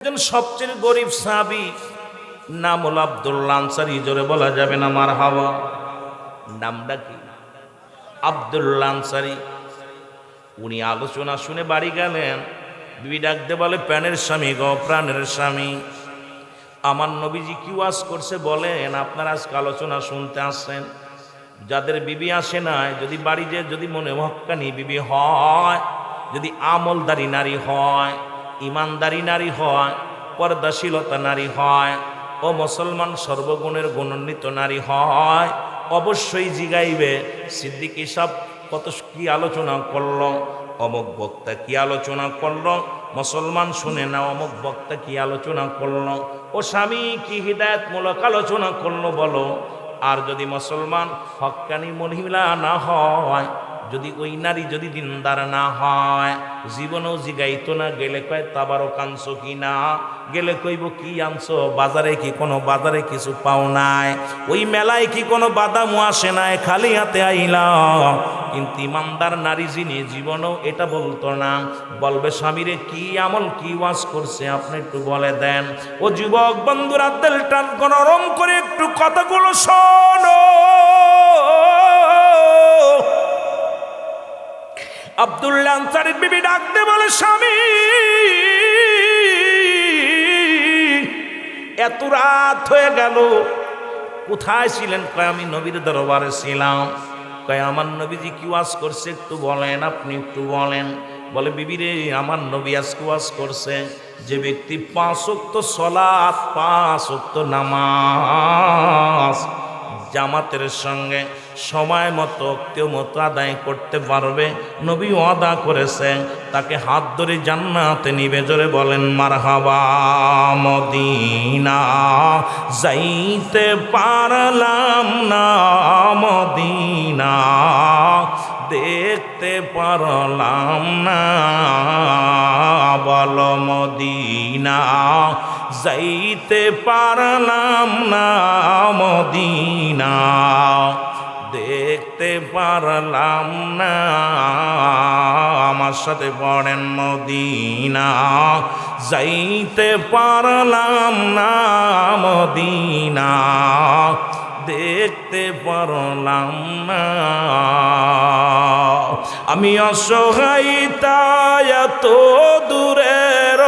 একজন সবচেয়ে গরিব সাহাবী নাম হলো আব্দুল্লাহ আনসারী। জোরে বলা যাবে না মারহাবা? নামটা কি? আব্দুল্লাহ আনসারী। উনি আলোচনা শুনে বাড়ি গেলেন। বিবি ডাকতে বলে, প্রাণের স্বামী গো, প্রাণের স্বামী, আমার নবীজি কি ওয়াজ করছে বলেন। আপনারা আজকে আলোচনা শুনতে আসছেন। যাদের বিবি আসে নাই, যদি বাড়ি যে যদি মনে হক্কানি বিবি হয়, যদি আমলদারি নারী হয়, ইমানদারি নারী হয়, পর্দাশীলতা নারী হয়, ও মুসলমান সর্বগুণের গুণান্বিত নারী হয়, অবশ্যই জিগাইবে সিদ্দিক সাহেব কত কি আলোচনা করল, অমুক বক্তা কি আলোচনা করল, মুসলমান শুনে না অমুক বক্তা কি আলোচনা করল, ও স্বামী কি হিদায়াতমূলক আলোচনা করলো বলো। আর যদি মুসলমান হক্কানি মহিলা না হয়, যদি ওই নারী যদি দিনদার না হয়, জীবনেও জিগাইতো না। গেলে কয় তাবারও কানছো কি না, গেলে কইব কি আনছো, বাজারে কি কোনো বাজারে কিছু পাও নাই, ওই মেলায় কি কোনো বাদামও আসে নাই, খালি হাতে আইলা। কিন্তু ইমানদার নারী যিনি, জীবনেও এটা বলতো না। বলবে স্বামীরে কি আমল কি ওয়াজ করছে আপনি একটু বলে দেন। ও যুবক বন্ধুরা, দিলটা গরম করে একটু কথাগুলো শোনো। আব্দুল্লাহ আনসারীর বিবি ডাকতে বলে, স্বামী এত রাত হয়ে গেল, কোথায় ছিলেন? কয় আমি নবীর দরবারে ছিলাম। কয় আমার নবীজি কি ওয়াজ করছে একটু বলেন, আপনি একটু বলেন। বলে, বিবি রে, আমার নবী আজকে ওয়াজ করছে যে ব্যক্তি 5 ওয়াক্ত সালাত, 5 ওয়াক্ত নামাজ জামাতের সঙ্গে সময় মতো কেউ মতো আদায় করতে পারবে, নবী ওয়াদা করেছে তাকে হাত ধরে জান্নাতে নিবে। জোরে বলেন মারহাবা। মদিনা যাইতে পারলাম না, মদিনা দেখতে পারলাম না, বলো মদিনা যাইতে পারলাম না, মদিনা দেখতে পারলাম না। আমার সাথে পড়েন, মদিনা যাইতে পারলাম না, মদিনা দেখতে পারলাম না। আমি অসহায় তাই এত দূরের,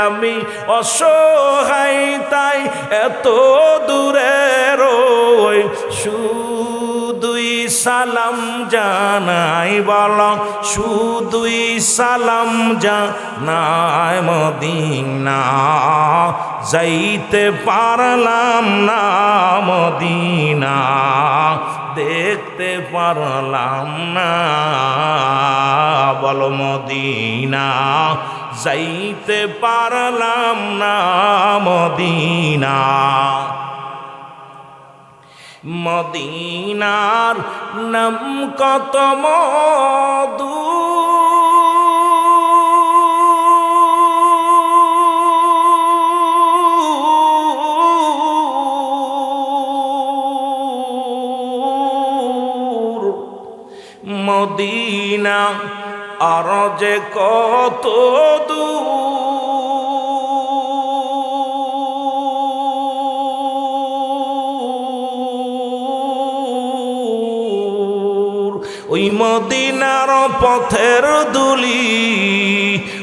আমি অসহায় তাই এত দূরের, শুধুই সালাম জানাই, বলো শুধুই সালাম জানাই, মদিনা যাইতে পারলাম না, মদিনা দেখতে পারলাম না, বলো মদিনা যাইতে পারলাম না, মদিনা। মদিনার নাম কত মধু, মদিনা আর যে কত দূর, ওই মদিনার পথের দুলি,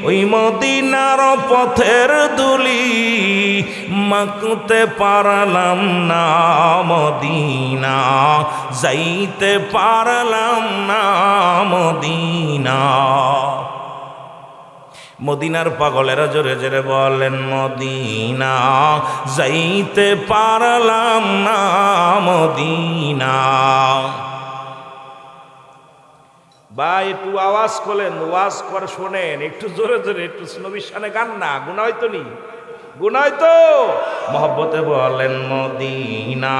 ওই মদিনার পথের দুলি মাখতে পারলাম না, মদিনা যাইতে পারলাম না, মদিনা। মদিনার পাগলেরা জোরে জোরে বলেন, মদিনা যাইতে পারলাম না, মদিনা। ভাই একটু আওয়াজ করলেন, ওয়াজ করে শোনেন, একটু জোরে জোরে, একটু নবীর শানে গান না, গুনাহ হয়তো নি, গুনাহ হয়তো। মহব্বতে বলেন, মদিনা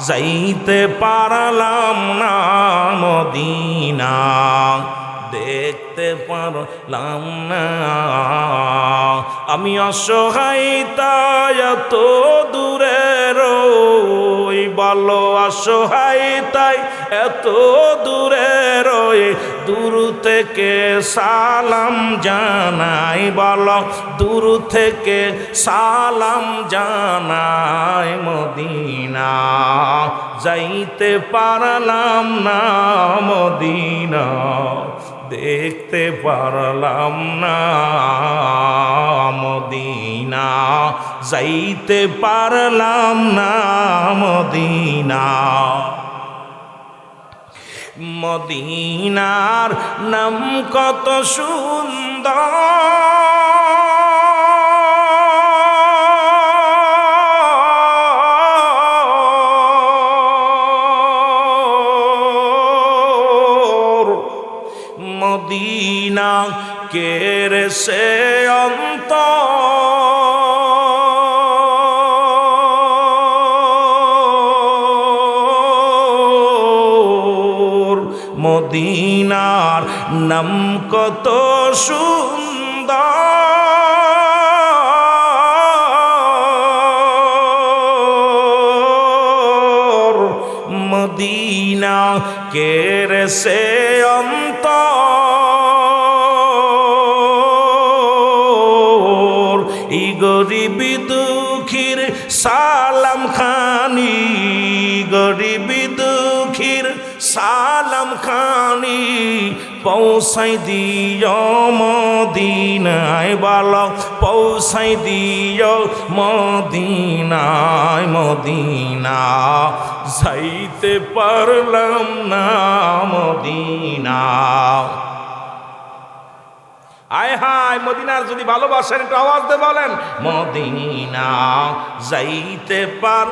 যাইতে পারলাম না, মদিনা দেখতে পারলাম না। আমি অসহায় তাই এত দূরের, বলো অসহায় তাই এত দূরের, দূর থেকে সালাম জানাই, বলো দূর থেকে সালাম জানাই। মদিনা যাইতে পারলাম না, মদিনা দেখতে পারলাম না, মদিনা যাইতে পারলাম না, মদিনা। মদিনার নাম কত সুন্দর, মদিনা কেরে সে অন্তর, মদিনার নাম কত সুন্দর, মদিনা কেরে সে অন্তর। এই গরিব দুঃখীর সালাম খানি, গরিব দুঃখীর সালাম খানি পৌঁছাই দিও মদিনায়, বলো পৌঁছাই দিও মদিনায়। মদিনা যাইতে পারলাম না, মদিনা। আয় হায়, মদিনার যদি ভালোবাসেন একটু আওয়াজ দিয়ে বলেন, মদিনা যাইতে পার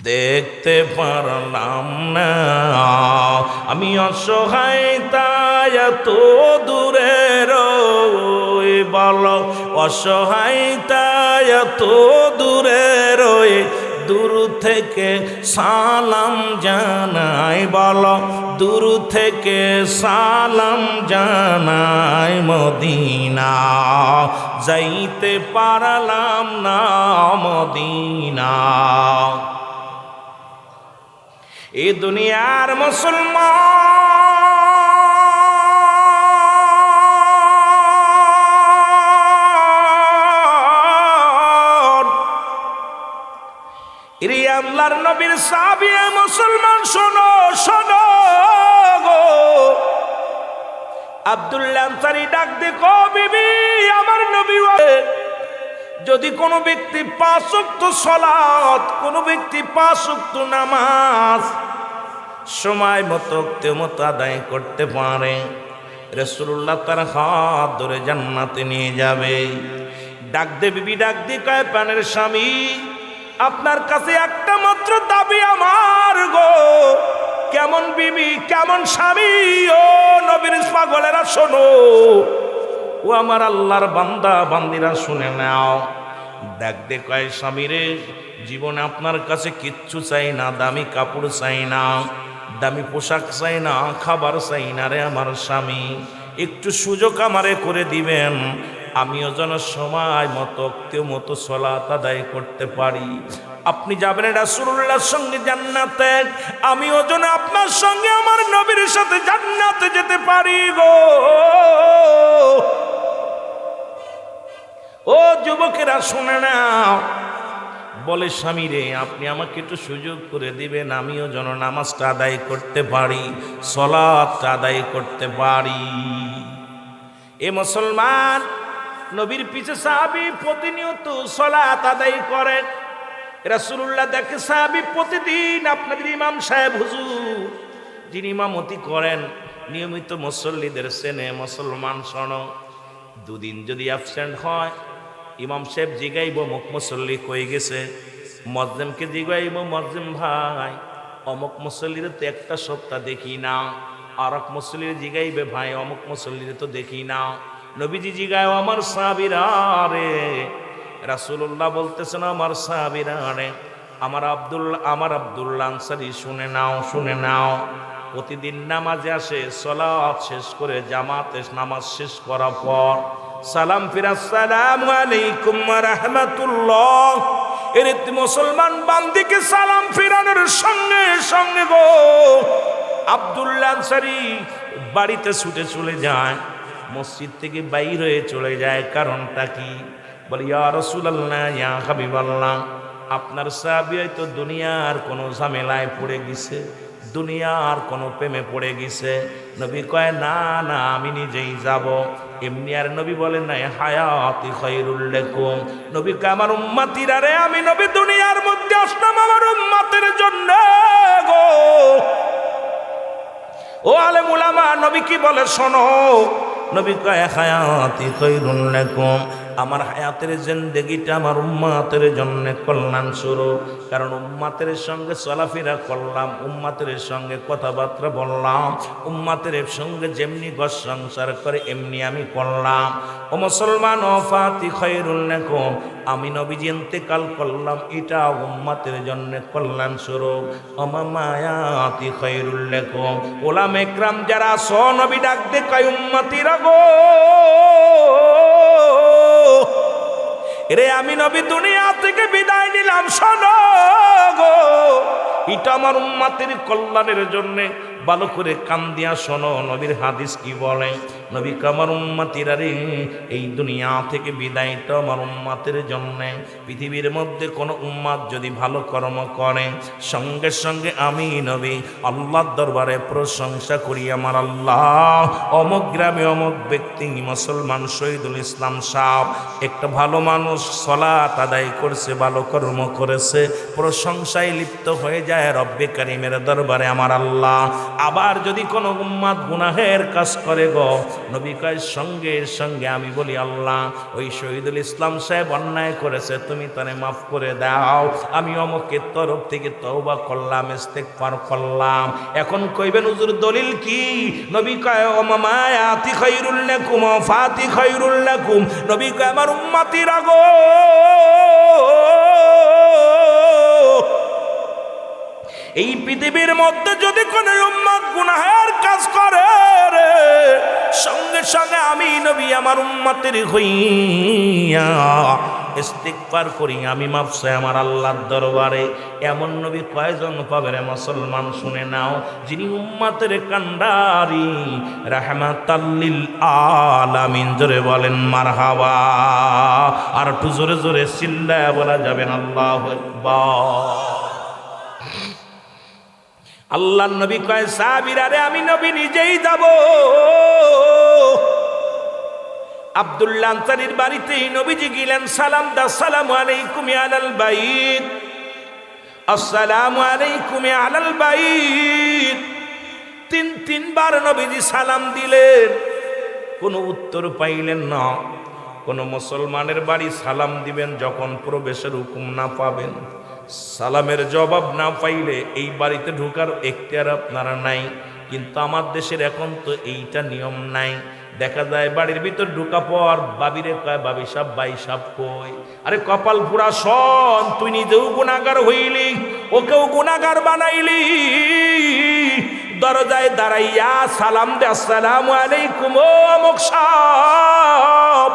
দেখতে পারলাম না। আমি অসহায় তাই এত দূরে রই, বলো অসহায় তাই এত দূরে রই, দূর থেকে সালাম জানাই, বলো দূর থেকে সালাম জানাই। মদিনা যাইতে পারলাম না, মদিনা। এ দুনিয়ার মুসলমান, ইরে আল্লাহর নবীর সাহাবী মুসলমান, শোনো শোনো গো। আব্দুল্লাহ আনসারী ডাক দে, কো বিবি আমার নবী, যদি কোনো ব্যক্তি 5 ওয়াক্ত সালাত, কোনো ব্যক্তি 5 ওয়াক্ত নামাজ সময় মতো আদায় করতে পারে, রাসূলুল্লাহ তার হাত ধরে জান্নাতে নিয়ে যাবে। ডাক দে বিবি, ডাক দি কয়, প্রাণের স্বামী আপনার কাছে একটা মাত্র দাবি আমার গো। কেমন বিবি, কেমন স্বামী? ও নবীর পাগলেরা শোনো, ও আমার আল্লাহর বান্দা বান্দিরা শুনে নাও। ডাক দে কয়, স্বামী রে, জীবনে আপনার কাছে কিচ্ছু চাই না, দামি কাপড় চাই না, দামি পোশাক চাই না, খাবার চাই না রে আমার স্বামী, একটু সুযোগ আমারে করে দিবেন, আমিও যেন সময় মতো সালাত আদায় করতে পারি। আপনি যাবেন রাসূলুল্লাহর সঙ্গে জান্নাতে, আমিও যেন আপনার সঙ্গে আমার নবীর সাথে জান্নাতে যেতে পারি গো। ও যুবকেরা শুনে নাও, বলে স্বামী রে, আপনি আমাকে একটু সুযোগ করে দিবেন, আমিও যেন নামাজটা আদায় করতে পারি, সালাতটা আদায় করতে পারি। এ মুসলমান, নবীর পিছে সাহাবী প্রতিনিয়ত সালাত আদায় করেন। রাসূলুল্লাহ দেখে সাহাবী প্রতিদিন আপনাদের ইমাম সাহেব হুজুর যিনি ইমামতি করেন নিয়মিত মুসল্লিদের চেনে। মুসলমান শোনো, দুদিন যদি অ্যাবসেন্ট হয়, ইমাম সাহেব জিগাইব অমুক মুসল্লি কই গেছে, মুয়াজ্জিমকে জিগাইব, মুয়াজ্জিম ভাই অমুক মুসল্লির তো একটা সপ্তাহ দেখি না, আর এক মুসল্লির জিগাইবে, ভাই অমুক মুসল্লির তো দেখি না। নবীজি জিগায়, আমার সাহাবীরা রে, রাসূলুল্লাহ বলতেছেন আমার সাহাবীরা রে, আমার আব্দুল্লাহ আনসারী শুনে নাও, শুনে নাও। প্রতিদিন নামাজে আসে, সালাত শেষ করে জামাতে নামাজ শেষ করার পর সালাম ফিরা, আসসালামু আলাইকুম ওয়া রাহমাতুল্লাহ, এর মুসলমান বান্দিকে সালাম ফিরানোর সঙ্গে সঙ্গে গো আব্দুল্লাহ আনসারী বাড়িতে ছুটে চলে যায়, মসজিদ থেকে বাইর হয়ে চলে যায়। কারণটা কি? বলে ইয়া রাসূলুল্লাহ, ইয়া হাবিবাল্লাহ, আপনার সাহাবী হয়তো দুনিয়ার কোনো ঝামেলায় পড়ে গেছে, দুনিয়ার কোনো প্রেমে পড়ে গেছে। নবী কয় না না, আমি নিজেই যাব। এমনি আর নবী বলেন না হায়াতি খায়রুল লাকুম। নবী কয় আমার উম্মতিরা রে, আমি নবী দুনিয়ার মধ্যে আসলাম আমার উম্মতের জন্য গো। ও আলেম উলামা, নবী কি বলে শোনো। নবী কয় হায়াতি খায়রুল লাকুম, আমার হায়াতের জিন্দেগিটা আমার উম্মতের জন্য কল্যাণ স্বরূপ। কারণ উম্মতের সঙ্গে চলাফেরা করলাম, উম্মতের সঙ্গে কথাবার্তা বললাম, উম্মতের সঙ্গে যেমনি ঘর সংসার করে এমনি আমি করলাম। ও মুসলমান, ও ফাতি খায়রুল লাকুম, আমি নবীজি ইন্তেকাল করলাম, এটা উম্মতের জন্য কল্যাণ স্বরূপ। ও মায়াতি খায়রুল লাকুম, ওলামা ইকরাম যারা সো নবী ডাক দে কয় উম্মতিরা গো, রে আমি নবী দুনিয়া থেকে বিদায় নিলাম, শোনো গো, এটা আমার উম্মতের কল্যাণের জন্য। ভালো করে কান দিয়া শোনো, নবীর হাদিস কি বলে। নবী আমার উম্মতিরা রে, এই দুনিয়া থেকে বিদায় তো আমার উম্মতের জন্য। পৃথিবীর মধ্যে কোনো উম্মত যদি ভালো কর্ম করে, সঙ্গে সঙ্গে আমি নবী আল্লাহর দরবারে প্রশংসা করি, আমার আল্লাহ অমুক গ্রামে অমুক ব্যক্তি মুসলমান শহীদুল ইসলাম সাহেব একটা ভালো মানুষ, সালাত আদায় করছে, ভালো কর্ম করেছে, প্রশংসায় লিপ্ত হয়ে যায় রব্বে কারিমের দরবারে আমার আল্লাহ। আবার যদি কোনো উম্মত গুনাহের কাজ করে গো, নবী কয় সঙ্গে সঙ্গে আমি বলি আল্লাহ ওই শহীদুল ইসলাম সাহেব অন্যায় করেছে, তুমি তারে মাফ করে দাও, আমি অমুকের তরফ থেকে তওবা করলাম, ইস্তেগফার করলাম। এখন কইবেন হুজুর দলিল কি? নবী কয় ও মায়াতি খায়রুল লাকুম ও ফাতি খায়রুল লাকুম, নবী কয় আমার উম্মতিরা গো, এই পৃথিবীর মধ্যে যদি কোনো উম্মত গুনাহের কাজ করে রে, সঙ্গে সঙ্গে আমি নবী আমার উম্মতের হইয়া ইস্তিগফার করি, আমি মাফ চাই আমার আল্লাহর দরবারে। এমন নবী কয়জন পাবে রে মুসলমান? শুনে নাও, যিনি উম্মতের কান্ডারি, রাহমাতাল লিল আলামিন। জোরে বলেন মারহাবা। আর একটু জোরে জোরে চিল্লায়া বলা যাবেন আল্লাহু আকবার। আল্লাহর নবী কয় সাহাবীরা রে, আমি নবী নিজেই যাব। আব্দুল্লাহ আনসারীর বাড়িতে নবীজি গেলেন, সালাম দা, আসসালামু আলাইকুম আলাল বাইত, আসসালামু আলাইকুম আলাল বাইত। তিনবার নবীজি সালাম দিলেন, কোনো উত্তর পাইলেন না। কোন মুসলমানের বাড়ি সালাম দিবেন যখন প্রবেশের হুকুম না পাবেন, সালামের জবাব না পাইলে এই বাড়িতে ঢোকার এখতিয়ার আপনারা নাই। কিন্তু আমার দেশের এখন তো এইটা নিয়ম নাই। দেখা যায় বাড়ির ভিতর ঢোকা পর বাবিরে কয় বাবি সাহেব, ভাই সাহেব কই? আরে কপাল পুরা শোন, তুই নিজেও গুনাহগার হইলি, ওকেও গুনাহগার বানাইলি। দরজায় দাঁড়াইয়া সালাম দে, আসসালামু আলাইকুম ও অমুক সাহেব।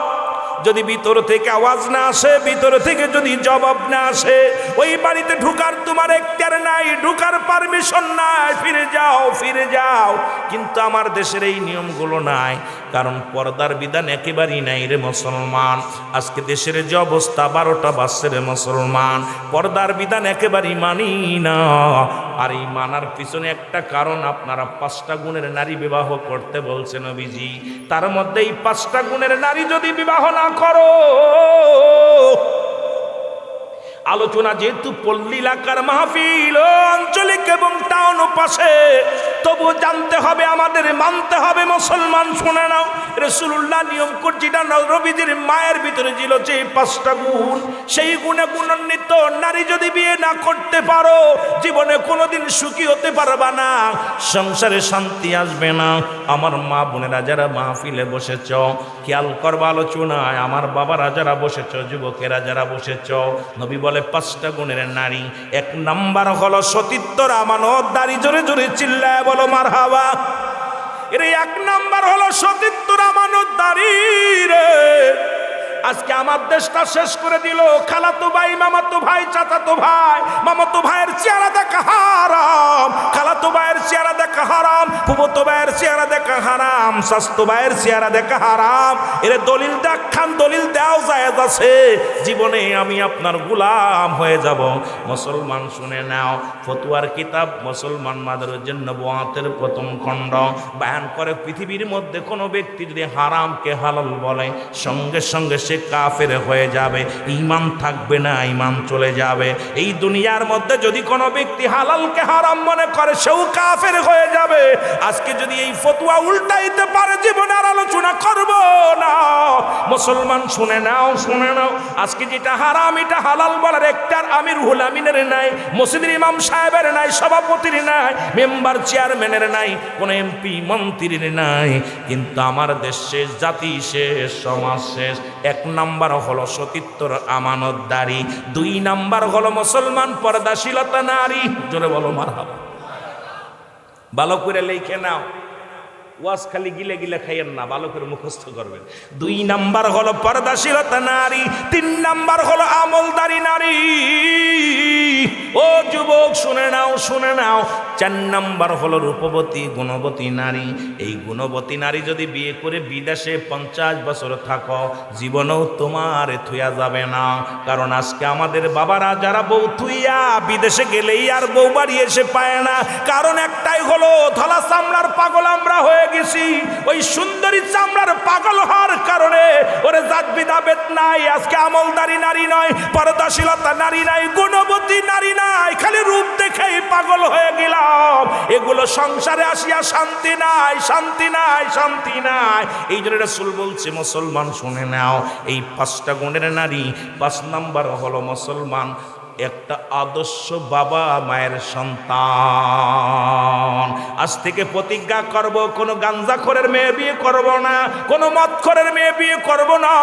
যদি ভিতর থেকে আওয়াজ না আসে, ভিতর থেকে যদি জবাব না আসে, ওই বাড়িতে ঢুকার তোমার এখতিয়ার নাই, ঢুকার পারমিশন নাই, ফিরে যাও, ফিরে যাও। কিন্তু আমার দেশের এই নিয়মগুলো নাই, কারণ পর্দার বিধান একেবারেই নাই রে মুসলমান। আজকে দেশের যে অবস্থা, 12টা বাজছে রে মুসলমান, পর্দার বিধান একেবারেই মানি না। আর এই মানার পিছনে একটা কারণ, আপনারা 5টা গুণের নারী বিবাহ করতে বলছেন নবীজি। তার মধ্যে এই 5টা গুণের নারী যদি বিবাহ না করো, আলোচনা যেহেতু পল্লী এলাকার মাহফিল, আঞ্চলিক এবং টাউন পাশে, তবু জানতে হবে, আমাদের মানতে হবে মুসলমান। শুনে নাও, রাসূলুল্লাহ নিয়ম করছিটা নবীজির মায়ের ভিতরে ছিল যে 5টা গুণ, সেই গুণে গুণান্বিত নারী যদি বিয়ে না করতে পারো, জীবনে কোনোদিন সুখী হতে পারবা না, সংসারে শান্তি আসবে না। আমার মা বোনেরা যারা মাহফিলে বসেছ, খেয়াল করবা আলোচনায়, আমার বাবারা যারা বসেছ, যুবকেরা যারা বসেছ, নবী বলে 5টা গুণের নারী। 1 নাম্বার হলো সতীত্বর আমানত। দাড়ি জোরে জোরে চিল্লায় বলো মারহাবা। এর 1 নাম্বার হলো সতীত্বর আমানত দাড়ি রে। আজকে আমার দেশটা শেষ করে দিল। খালাতো ভাই, মামাতো ভাই, চাচাতো ভাই, মামাতো ভাইয়ের চেহারা দেখা হারাম, খালাতো ভাইয়ের চেহারা দেখা হারাম, ফুফাতো ভাইয়ের চেহারা দেখা হারাম, শাস্তো ভাইয়ের চেহারা দেখা হারাম। এর দলিল দেখান, দলিল দেওয়া জায়েজ আছে। জীবনে আমি আপনার গোলাম হয়ে যাব। মুসলমান শুনে নাও, ফতুয়ার কিতাব মুসলমান মাদারুজ্জান নবুয়াতের প্রথম খণ্ড বয়ান করে, পৃথিবীর মধ্যে কোনো ব্যক্তি যদি হারামকে হালাল বলে, সঙ্গে সঙ্গে সে কাফের হয়ে যাবে, ঈমান থাকবে না, ঈমান চলে যাবে। এই দুনিয়ার মধ্যে যদি কোনো ব্যক্তি হালালকে হারাম মনে করে, সেও কাফের হয়ে যাবে। আজকে যদি এই ফতুয়া উল্টাইতে পারে, জীবনে আর আলোচনা করব না। মুসলমান শুনে নাও, শুনে নাও, আজকে যেটা হারাম এটা হালাল বলার একটা আমির রুহুল আমিনের নাই, মসজিদের ইমাম সাহেবের নাই, সভাপতির নাই, মেম্বার চেয়ারম্যানের নাই, কোন এমপি মন্ত্রীর নাই। কিন্তু আমার দেশ শেষ, জাতি শেষ, সমাজ শেষ। 1 নাম্বার হলো সতীত্বর আমানতদারি, 2 নাম্বার হলো মুসলমান পর্দাশীলতা নারী। জোরে বলো মারহাবা। ভালো করে লিখে নাও, ওয়াজ খালি গিলে গিলে খাইয়েন না, ভালো করে মুখস্থ করবেন। 2 নাম্বার হলো পর্দাশীলতা নারী, 3 নাম্বার হলো আমলদারি নারী। ও যুবক শুনে নাও, শুনে নাও, 4 নাম্বার হলো রূপবতী গুণবতী নারী। এই গুণবতী নারী যদি বিয়ে করে বিদেশে 50 বছর থাকো, জীবনেও তোমার থুয়া যাবে না। কারণ আজকে আমাদের বাবারা যারা বউ থুইয়া বিদেশে গেলেই আর বউ বাড়ি এসে পায় না, কারণ একটাই হলো ধলা চামড়ার পাগল আমরা হয়ে গেছি। ওই সুন্দরী চামড়ার পাগল হওয়ার কারণে ওরে জাত বিদাবেত নাই। আজকে আমলদারি নারী নয়, পর্দাশীলতা নারী নাই, গুণবতী নারী নাই, খালি রূপ দেখেই পাগল হয়ে গেলাম। এগুলো সংসারে আসিয়া শান্তি নাই, শান্তি নাই, শান্তি নাই। এই জন্য রাসূল বলছে, মুসলমান শুনে নাও, এই 5টা গুণের নারী। 5 নাম্বার হলো মুসলমান একটা আদর্শ বাবা মায়ের সন্তান। আজ থেকে প্রতিজ্ঞা করব, কোনো গাঞ্জাখোরের মেয়ে বিয়ে করব না, কোনো মদখোরের মেয়ে বিয়ে করব না,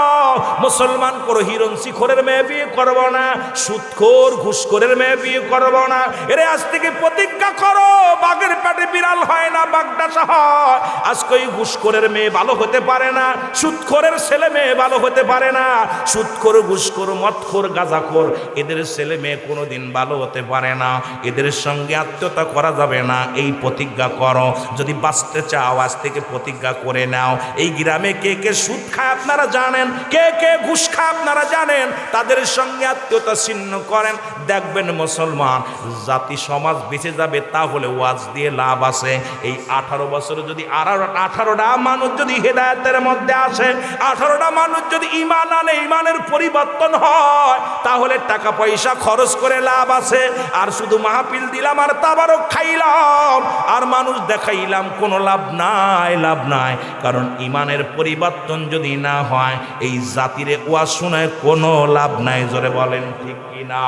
মুসলমান কোনো হিরণসিখোরের মেয়ে বিয়ে করব না, সুদখোর ঘুষখোরের মেয়ে বিয়ে করব না। এরে আজ থেকে প্রতিজ্ঞা করো, বাঘের পেটে বিড়াল হয় না, বাগডাসা হয়। আজকে ওই ঘুষখোরের মেয়ে ভালো হতে পারে না, সুদখোরের ছেলে মেয়ে ভালো হতে পারে না। সুদখোর, ঘুষখোর, মদখোর, গাঁজাখোর, এদের ছেলে মেয়ে কোনোদিন ভালো হতে পারে না, এদের সঙ্গে আত্মীয়তা করা যাবে না। এই প্রতিজ্ঞা করো, যদি বাঁচতে চাও আজ থেকে প্রতিজ্ঞা করে নাও। এই গ্রামে কে কে সুদ খায় আপনারা জানেন, কে কে ঘুষ খায় আপনারা জানেন, তাদের সঙ্গে আত্মীয়তা ছিন্ন করেন, দেখবেন মুসলমান জাতি সমাজ বেঁচে যাবে। তাহলে ওয়াজ দিয়ে লাভ আছে। এই 18 বছর যদি 18টা মানুষ যদি হেদায়েতের মধ্যে আসে, 18টা মানুষ যদি ঈমান আনে, ঈমানের পরিবর্তন হয়, তাহলে টাকা পয়সা খরচ করে লাভ আছে। আর শুধু মাহফিল দিলাম আর তাবারক খাইলাম আর মানুষ দেখাইলাম, কোনো লাভ নাই, লাভ নাই। কারণ ঈমানের পরিবর্তন যদি না হয়, এই জাতিরে ওয়াজ শোনায় কোনো লাভ নাই। জোরে বলেন ঠিক কিনা?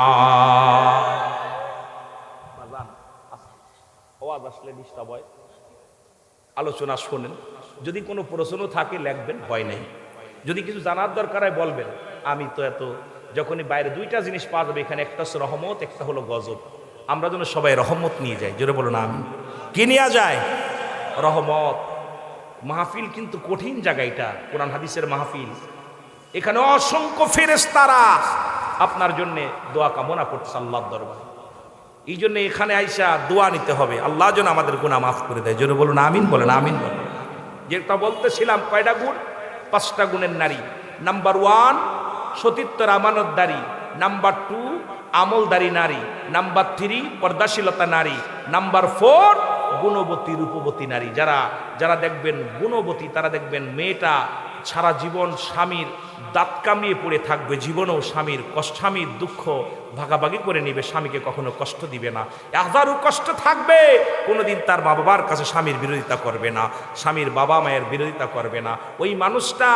ওয়াজ আসলে ডিস্টার্ব হয়, আলোচনা শোনেন। যদি কোনো প্রশ্ন থাকে লিখবেন, ভয় নেই। যদি কিছু জানার দরকার হয় বলবেন। আমি তো এত, যখনই বাইরে 2টা জিনিস পাওয়া যাবে, এখানে একটা হচ্ছে রহমত, একটা হলো গজব। আমরা যেন সবাই রহমত নিয়ে যাই। জোরে বলো না আমি কি নিয়ে যায়? রহমত। মাহফিল কিন্তু কঠিন জায়গা, এটা কোরআন হাদিসের মাহফিল। এখানে অসংখ্য ফেরেশতারা আপনার জন্য দোয়া কামনা করছে আল্লাহর দরবারে। এই জন্য এখানে আইসা দোয়া নিতে হবে, আল্লাহ যেন আমাদের গুনাহ মাফ করে দেয়। জোরে বলুন আমিন, বলেন আমিন বলেন। যেটা বলতেছিলাম, কয়টা গুণ? 5টা গুণের নারী। নাম্বার 1 সতীত্বর আমানতদারি, নাম্বার 2 আমলদারি নারী, নাম্বার 3 পর্দাশীলতা নারী, নাম্বার 4 গুণবতী রূপবতী নারী। যারা যারা দেখবেন গুণবতী, তারা দেখবেন মেয়েটা সারা জীবন স্বামীর দাঁত কামিয়ে পড়ে থাকবে, জীবনেও স্বামীর দুঃখ ভাগাভাগি করে নেবে, স্বামীকে কখনো কষ্ট দিবে না। হাজারো কষ্ট থাকবে, কোনোদিন তার মা বাবার কাছে স্বামীর বিরোধিতা করবে না, স্বামীর বাবা মায়ের বিরোধিতা করবে না। ওই মানুষটা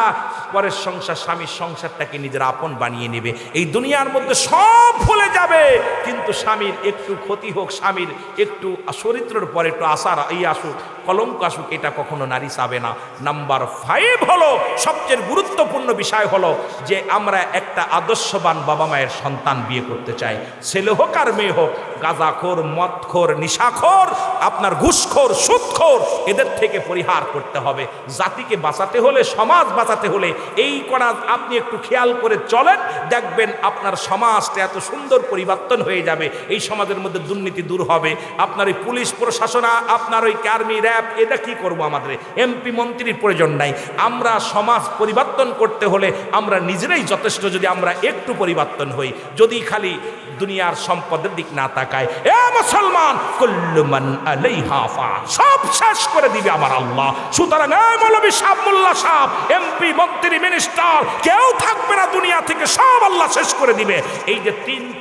পরের সংসার, স্বামীর সংসারটাকে নিজের আপন বানিয়ে নেবে। এই দুনিয়ার মধ্যে সব ভুলে যাবে, কিন্তু স্বামীর একটু ক্ষতি হোক, স্বামীর একটু চরিত্রের পর একটু আশার আসুক, কলঙ্ক আসুক, এটা কখনো নারী চাবে না। নাম্বার 5 হলো সবচেয়ে গুরুত্বপূর্ণ বিষয় হলো যে আমরা একটা আদর্শবান বাবা মায়ের সন্তান বিয়ে করতে করতে চায়, ছেলে হোক আর মেয়ে হোক, গাঁজাখোর, মদখোর, নিশাখোর, আপনার ঘুষখোর, সুদখোর, এদের থেকে পরিহার করতে হবে। জাতিকে বাঁচাতে হলে, সমাজ বাঁচাতে হলে এই করা আপনি একটু খেয়াল করে চলেন, দেখবেন আপনার সমাজটা এত সুন্দর পরিবর্তন হয়ে যাবে। এই সমাজের মধ্যে দুর্নীতি দূর হবে। আপনার ওই পুলিশ প্রশাসন, আপনার ওই আর্মি, র্যাব, এটা কি করবো? আমাদের এমপি মন্ত্রীর প্রয়োজন নাই। আমরা সমাজ পরিবর্তন করতে হলে আমরা নিজেরাই যথেষ্ট, যদি আমরা একটু পরিবর্তন হই, যদি খালি দুনিয়ার সম্পদের দিক না তাকায়। এ মুসলমান, কুল্লু মান আলাইহা ফান, সব শেষ করে দিবে আমার আল্লাহ। সুতরাং এই মৌলভী সাহেব, মোল্লা সাহেব, এমপি, মন্ত্রী, মিনিস্টার, কেউ থাকবে না দুনিয়া থেকে, সব আল্লাহ শেষ করে দিবে। এই যে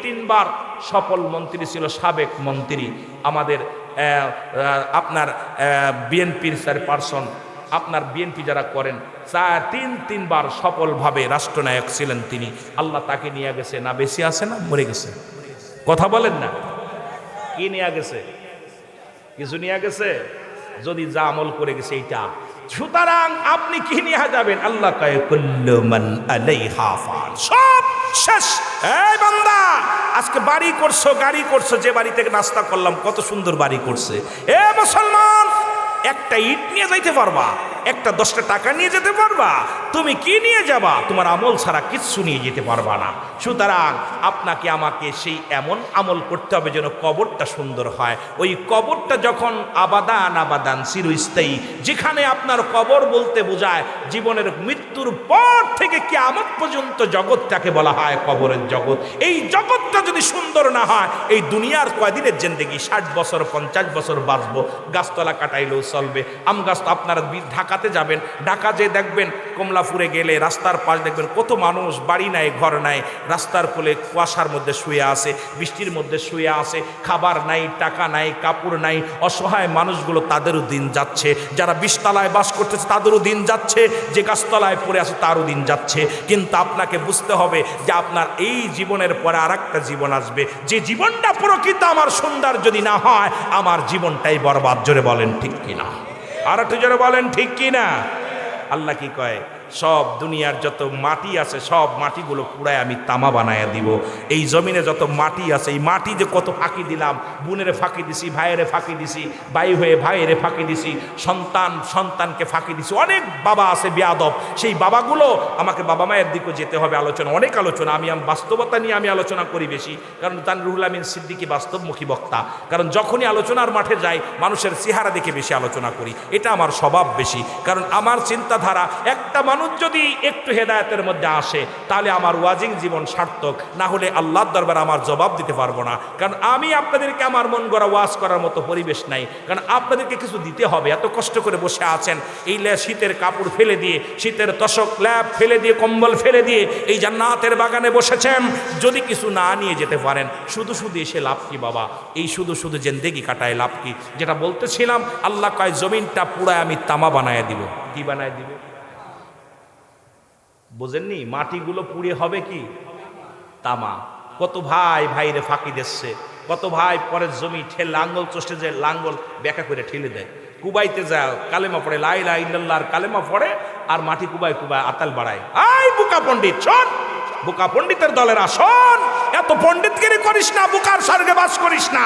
তিনবার সফল মন্ত্রী ছিল, সাবেক মন্ত্রী আমাদের আপনার বিএনপির চেয়ারপারসন, আপনার বিএনপি যারা করেন, তিনবার সফলভাবে রাষ্ট্রনায়ক ছিলেন তিনি। আল্লাহ তাকে নিয়ে গেছে, না বেশি আছে না মরে গেছে? কথা বলেন না, কি নিয়ে গেছে? কিছু নিয়ে গেছে, যদি যা আমল করে গেছে এইটা। সুতরাং আপনি কি নিয়ে যাবেন? আল্লাহ কয় কুল্লু মান আলাইহা ফান, সব শেষ। এই বান্দা, আজকে বাড়ি করছো, গাড়ি করছো, যে বাড়ি থেকে নাস্তা করলাম, কত সুন্দর বাড়ি করছে। এ মুসলমান, একটা ইট নিয়ে যাইতে পারবা? একটা 10টা টাকা নিয়ে যেতে পারবা? তুমি কি নিয়ে যাবা? তোমার আমল ছাড়া কিচ্ছু নিয়ে যেতে পারবা না। সুতরাং আপনাকে আমাকে সেই এমন আমল করতে হবে যেন কবরটা সুন্দর হয়। ওই কবরটা যখন আবাদান আবাদান চিরস্থায়ী, যেখানে আপনার কবর বলতে বোঝায় জীবনের মৃত্যুর পর থেকে কিয়ামত পর্যন্ত জগৎটাকে বলা হয় কবরের জগৎ। এই জগৎটা যদি সুন্দর না হয়, এই দুনিয়ার কয়দিনের জিন্দেগি, 60 বছর 50 বছর বাঁচবো, গাছতলা কাটাইলেও চলবে। আম গাছ, আপনারা ঢাকাতে যাবেন, ঢাকা যে দেখবেন, কমলাপুরে গেলে রাস্তার পাশ দেখবেন কত মানুষ, বাড়ি নাই, ঘর নাই, রাস্তার কোলে কুয়াশার মধ্যে শুয়ে আছে, বৃষ্টির মধ্যে শুয়ে আছে, খাবার নাই, টাকা নাই, কাপড় নাই, অসহায় মানুষগুলো, তাদেরও দিন যাচ্ছে। যারা 20 তলায় বাস করতেছে তাদেরও দিন যাচ্ছে, যে গাছতলায় পড়ে আছে তারও দিন যাচ্ছে। কিন্তু আপনাকে বুঝতে হবে যে আপনার এই জীবনের পরে আর একটা জীবন আসবে, যে জীবনটা প্রকৃত আমার সুন্দর যদি না হয়, আমার জীবনটাই বরবাদ। জোরে বলেন ঠিক কিনা? আর একটু জোরে বলেন ঠিক কিনা? আল্লাহ কি কয়? সব দুনিয়ার যত মাটি আছে, সব মাটিগুলো পুরায় আমি তামা বানায়া দিব। এই জমিনে যত মাটি আছে, এই মাটি যে কত ফাঁকি দিলাম, বোনেরে ফাঁকি দিছি, ভাইয়েরে ফাঁকি দিছি, ভাই হয়ে ভাইয়েরে ফাঁকি দিছি, সন্তানকে ফাঁকি দিছি। অনেক বাবা আছে বেয়াদব, সেই বাবাগুলো আমাকে বাবা মায়ের দিকে যেতে হবে। আলোচনা, অনেক আলোচনা, আমি বাস্তবতা নিয়ে আমি আলোচনা করি বেশি, কারণ রুহুল আমিন সিদ্দিকী বাস্তবমুখী বক্তা। কারণ যখনই আলোচনার মাঠে যাই, মানুষের চেহারা দেখে বেশি আলোচনা করি, এটা আমার স্বভাব বেশি। কারণ আমার চিন্তাধারা, একটা মানুষ যদি একটু হেদায়েতের মধ্যে আসে, তাহলে আমার ওয়াজিং জীবন সার্থক, না হলে আল্লাহর দরবারে আমার জবাব দিতে পারবো না। কারণ আমি আপনাদেরকে আমার মন গড়া ওয়াজ করার মতো পরিবেশ নাই, কারণ আপনাদেরকে কিছু দিতে হবে। এত কষ্ট করে বসে আছেন, এই শীতের কাপড় ফেলে দিয়ে, শীতের তোশক ল্যাপ ফেলে দিয়ে, কম্বল ফেলে দিয়ে এই জান্নাতের বাগানে বসেছেন, যদি কিছু না নিয়ে যেতে পারেন, শুধু শুধু এসে লাভ কি বাবা? এই শুধু শুধু জিন্দেগি কাটায় লাভ কি? যেটা বলতেছিলাম, আল্লাহ কয় জমিনটা পুরায় আমি তামা বানায় দিব। কি বানায় দিবে? বোঝেননি? মাটিগুলো পুড়ে হবে কি? তামা। কত ভাই ভাইরে ফাঁকি দিচ্ছে, কত ভাই পরের জমি ঠেলে লাঙ্গল চষে যায়, লাঙ্গল ব্যাকা করে ঠেলে দেয়। কুবাইতে যায়, কালেমা পড়ে, লা ইলাহা ইল্লাল্লাহর কালেমা পড়ে, আর মাটি কুবাই কুবাই আতাল বাড়ায়। আই বুকা পণ্ডিত শোন, বুকা পণ্ডিতের দলের আসন, এত পণ্ডিতগিরি করিস না, বুকার স্বর্গে বাস করিস না।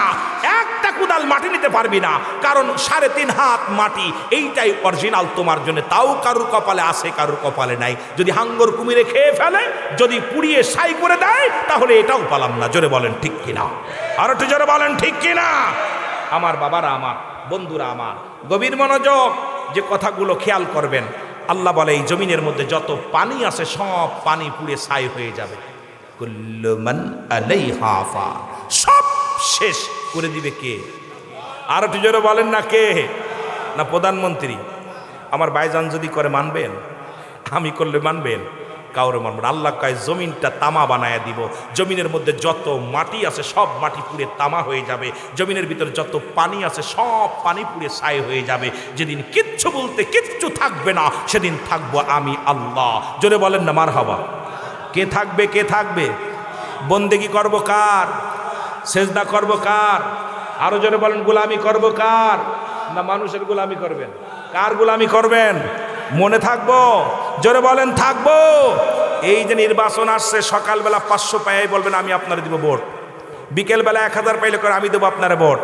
একটা কুদাল মাটি নিতে পারবি না, কারণ 3.5 হাত মাটি, এইটাই অরিজিনাল তোমার জন্য। তাও কারুর কপালে আছে, কারুর কপালে নাই। যদি হাঙ্গর কুমিরে খেয়ে ফেলে, যদি পুড়িয়ে ছাই করে দেয়, তাহলে এটাও পালাম না। জোরে বলেন ঠিক কিনা? আর একটু জোরে বলেন ঠিক কিনা? আমার বাবারা, আমার বন্ধুরা, আমার গভীর মনোযোগ, যে কথাগুলো খেয়াল করবেন। আল্লাহ বলে এই জমিনের মধ্যে যত পানি আছে, সব পানি পুড়ে ছাই হয়ে যাবে। কুল্লু মান আলাইহা ফান, সব শেষ করে দিবে কে? আর একটু জোরে বলেন না কে? না প্রধানমন্ত্রী? আমার ভাইজান যদি করে মানবেন? আমি করলে মানবেন? কাউরে মানবেন? আল্লাহ কয় জমিনটা তামা বানায় দিব। জমিনের মধ্যে যত মাটি আছে, সব মাটি পুড়ে তামা হয়ে যাবে। জমিনের ভিতরে যত পানি আছে, সব পানি পুড়ে ছাই হয়ে যাবে। যেদিন কিচ্ছু বলতে কিচ্ছু থাকবে না, সেদিন থাকবো আমি আল্লাহ। জোরে বলেন না মারহাবা। কে থাকবে? কে থাকবে? বন্দেগি করব কার? সেজদা করব কার? আরো জোরে বলেন, গোলামি করব কার? না মানুষের গোলামি করবেন? কার গোলামি করবেন? মনে থাকবো? জোরে বলেন থাকবো। এই যে নির্বাচন আসছে, সকালবেলা 500 পাই বলবেন আমি আপনার দিব ভোট, বিকেলবেলা 1000 পাইলে করে আমি দেবো আপনার ভোট।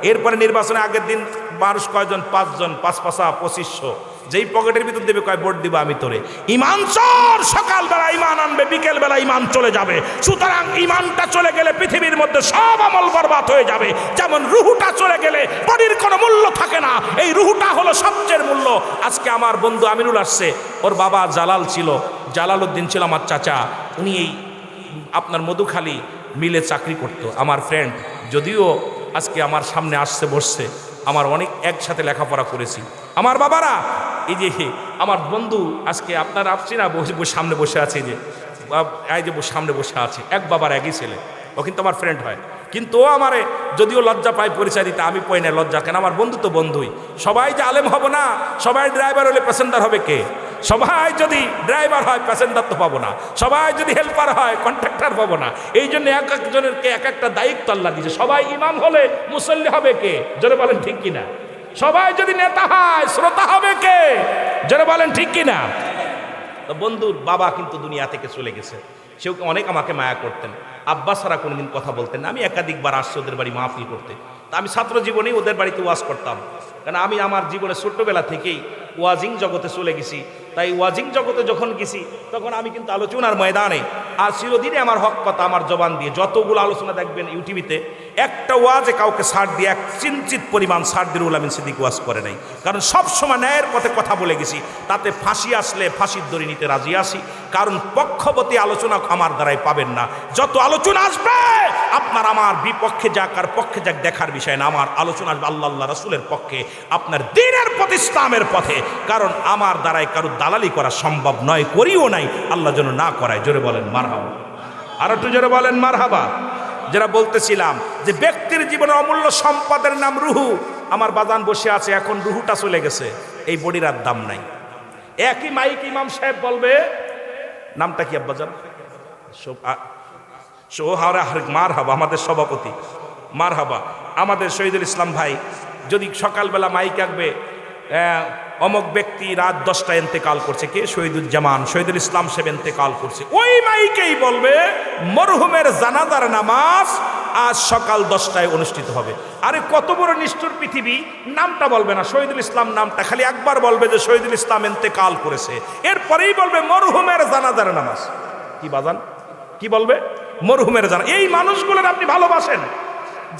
এরপরে নির্বাচনে আগের দিন মানুষ কয়জন, 5 জন, 5 পাঁচা 2500, যেই পকেটের ভিতর দেবে কয় ভোট দিব আমি তোরে। ইমান চোর, সকালবেলা ইমান আনবে, বিকেলবেলা ইমান চলে যাবে। সুতরাং ইমানটা চলে গেলে পৃথিবীর মধ্যে সব আমল বরবাদ হয়ে যাবে। যেমন রুহুটা চলে গেলে বডির কোনো মূল্য থাকে না, এই রুহুটা হলো সবচেয়ে মূল্য। আজকে আমার বন্ধু আমিনুল আসছে, ওর বাবা জালাল ছিল, জালালউদ্দিন ছিল আমার চাচা, উনি এই আপনার মধুখালী মিলে চাকরি করতো। আমার ফ্রেন্ড, যদিও আজকে আমার সামনে আসছে বসছে, আমার অনেক একসাথে লেখাপড়া করেছি আমার বাবারা। এই যে আমার বন্ধু আজকে আপনারা আসছি না, সামনে বসে আছে, এই যে সামনে বসে আছে, এক বাবার একই ছেলে, ও কিন্তু আমার ফ্রেন্ড হয়। কিন্তু ও আমারে যদিও লজ্জা পায় পরিচয় দিতে, আমি পাই না লজ্জা, কেন আমার বন্ধু তো বন্ধুই। সবাই যে আলেম হব না, সবাই ড্রাইভার হলে প্যাসেঞ্জার হবে কে? সবাই যদি ড্রাইভার হয় প্যাসেঞ্জার তো পাবো না, সবাই যদি হেল্পার হয় কন্ট্রাক্টর পাবো না। এই জন্য এক একজনেরকে এক একটা দায়িত্ব আল্লাহ দিয়েছে। সবাই ইমাম হলে মুসল্লি হবে কে? জোরে বলেন ঠিক কিনা? সবাই যদি নেতা হয় শ্রোতা হবে কে? জোরে বলেন ঠিক কিনা? তো বন্ধুর বাবা কিন্তু দুনিয়া থেকে চলে গেছে, সেও অনেক আমাকে মায়া করতেন, আব্বা ছাড়া কোনোদিন কথা বলতেন না। আমি একাধিকবার আসছি ওদের বাড়ি মাহফিল করতে, তা আমি ছাত্র জীবনেই ওদের বাড়িতে ওয়াজ করতাম, কারণ আমি আমার জীবনে ছোট্টবেলা থেকেই ওয়াজিং জগতে চলে গেছি। তাই ওয়াজিং জগতে যখন গেছি তখন আমি কিন্তু আলোচনার ময়দানে, আর চিরদিনে আমার হক কথা আমার জবান দিয়ে যতগুলো আলোচনা দেখবেন ইউটিভিতে, একটা ওয়াজে কাউকে ছাড় দিয়ে এক চিঞ্চিত পরিমাণ ছাড় দিয়ে রুহুল আমিন সিদ্দিক ওয়াজ করে নাই। কারণ সবসময় ন্যায়ের পথে কথা বলে গেছি, তাতে ফাঁসি আসলে ফাঁসির দড়ি নিতে রাজি আসি। কারণ পক্ষপাতী আলোচনা আমার দ্বারাই পাবেন না। যত আলোচনা আসবে আপনার আমার বিপক্ষে যাক আর পক্ষে যাক দেখার বিষয় না, আমার আলোচনা আসবে আল্লাহ আল্লাহ রাসূলের পক্ষে, আপনার দ্বীনের পথে, ইসলামের পথে। কারণ আমার দ্বারাই কারো দালালি করা সম্ভব নয়, করিও নাই, আল্লাহ যেন না করায়। জোরে বলেন মারহাবা, আর একটু জোরে বলেন মারহাবা। যারা বলতেছিলাম যে ব্যক্তির জীবনে অমূল্য সম্পদের নাম রুহু, আমার বাজান বসে আছে, এখন রুহুটা চলে গেছে, এই বডির আর দাম নাই। একই মাইক ইমাম সাহেব বলবে, নামটা কি আব্বাজান? মারহাবা, আমাদের সভাপতি মারহাবা, আমাদের শহীদুল ইসলাম ভাই। যদি সকালবেলা মাইক আঁকবে, অমুক ব্যক্তি রাত 10টায় ইন্তেকাল করছে, কে? শহীদুজ্জামান, শহীদুল ইসলাম সাহেব ইন্তেকাল করছে, ওই মাইকেই বলবে মরহুমের জানাজার নামাজ আজ সকাল 10টায় অনুষ্ঠিত হবে। আরে কত বড় নিষ্ঠুর পৃথিবী! নামটা বলবে না, শহীদুল ইসলাম নামটা খালি একবার বলবে যে শহীদুল ইসলাম ইন্তেকাল করেছে, এরপরেই বলবে মরহুমের জানাজার নামাজ। কি বাজান, কি বলবে? মরহুমের জানা। এই মানুষগুলোর আপনি ভালোবাসেন,